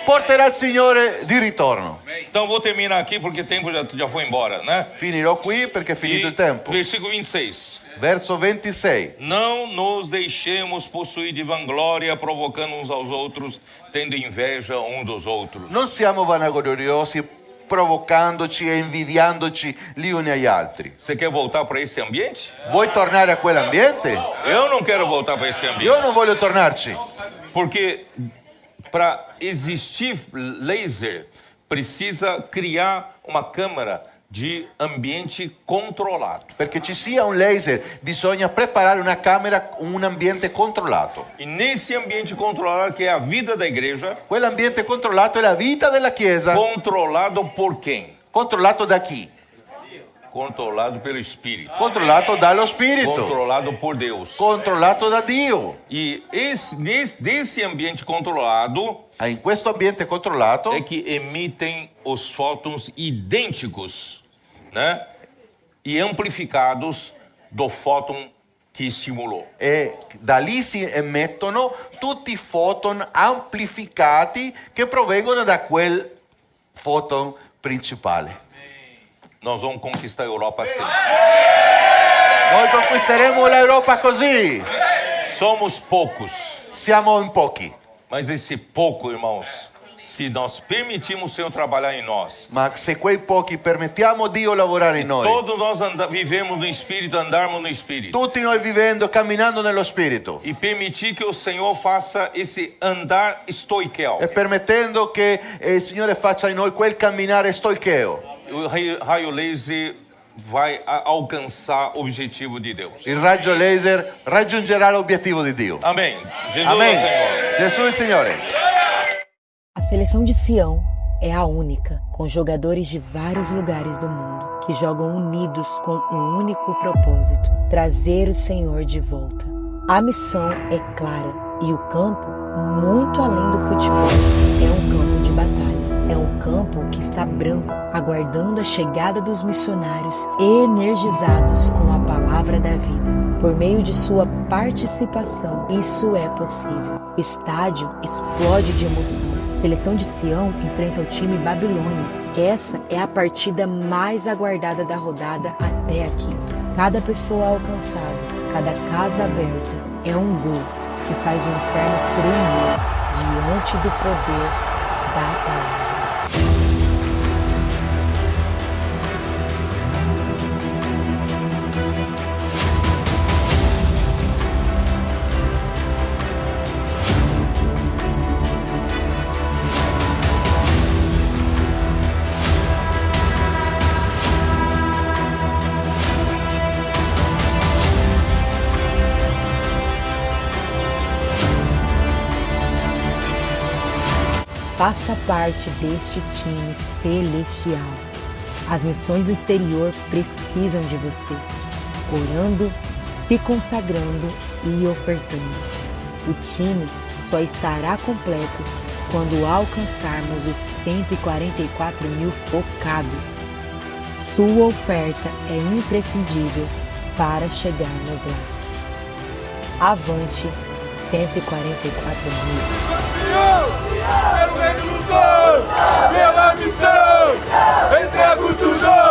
porterà il Signore di ritorno.
Então vou terminar aqui porque o tempo já foi embora, né?
Finirò qui perché è finito
E
il tempo.
versículo 26.
Verso 26.
Não nos deixemos possuir de vanglória, provocando uns aos outros, tendo inveja um dos outros.
Non siamo vanagloriosi, provocandoci e invidiandoci gli uni agli altri.
Você quer voltar para esse ambiente?
Vuoi tornare a quell'ambiente?
Eu não quero voltar para esse ambiente.
Io non voglio tornarci.
Porque para existir laser, precisa criar uma câmara de ambiente controlado.
Perché ci sia un laser, bisogna preparare una camera, un ambiente controllato.
E nesse ambiente controlado, que é a vida da igreja,
Quell'ambiente controllato è la vita della Chiesa.
controlado por quem?
Controllato da chi?
Controlado pelo Espírito.
Controllato dallo Spirito.
Controlado por Deus.
Controllato da Dio.
E desse ambiente controlado
In questo ambiente controllato
é que emitem os fótons idênticos, né? E amplificados do fóton que estimulou.
e da lì si emettono tutti i foton amplificati che provengono da quel foton principale.
Nós vamos conquistar a Europa assim.
Noi conquisteremo l'Europa così.
Somos poucos,
Siamo in pochi,
mas esse pouco, irmãos, se nós permitirmos o Senhor trabalhar em nós,
ma se quei pochi permettiamo Dio lavorare in noi,
todos nós vivemos no Espírito, andarmos no Espírito,
tutti noi vivendo, camminando nello Spirito,
e permitir que o Senhor faça esse andar estoiquel.
e permettendo che il Signore faccia in noi quel camminare stoicheo.
O raio laser vai alcançar o objetivo de Deus.
Il raggio laser raggiungerà l'obiettivo di Dio.
Amém. Jesus
Amém.
é o Senhor.
Gesù è il Signore.
A seleção de Sião é a única, com jogadores de vários lugares do mundo, que jogam unidos com um único propósito: trazer o Senhor de volta. A missão é clara e o campo, muito além do futebol, é um campo de batalha. É um campo que está branco, aguardando a chegada dos missionários energizados com a palavra da vida. Por meio de sua participação, isso é possível. O estádio explode de emoção. A seleção de Sião enfrenta o time Babilônia. Essa é a partida mais aguardada da rodada até aqui. Cada pessoa alcançada, cada casa aberta é um gol que faz o inferno tremer diante do poder da palavra. Faça parte deste time celestial. As missões do exterior precisam de você, orando, se consagrando e ofertando. O time só estará completo quando alcançarmos os 144 mil focados. Sua oferta é imprescindível para chegarmos lá. Avante 144 mil.
Pelo reino do Deus, pela missão, entrego tudo.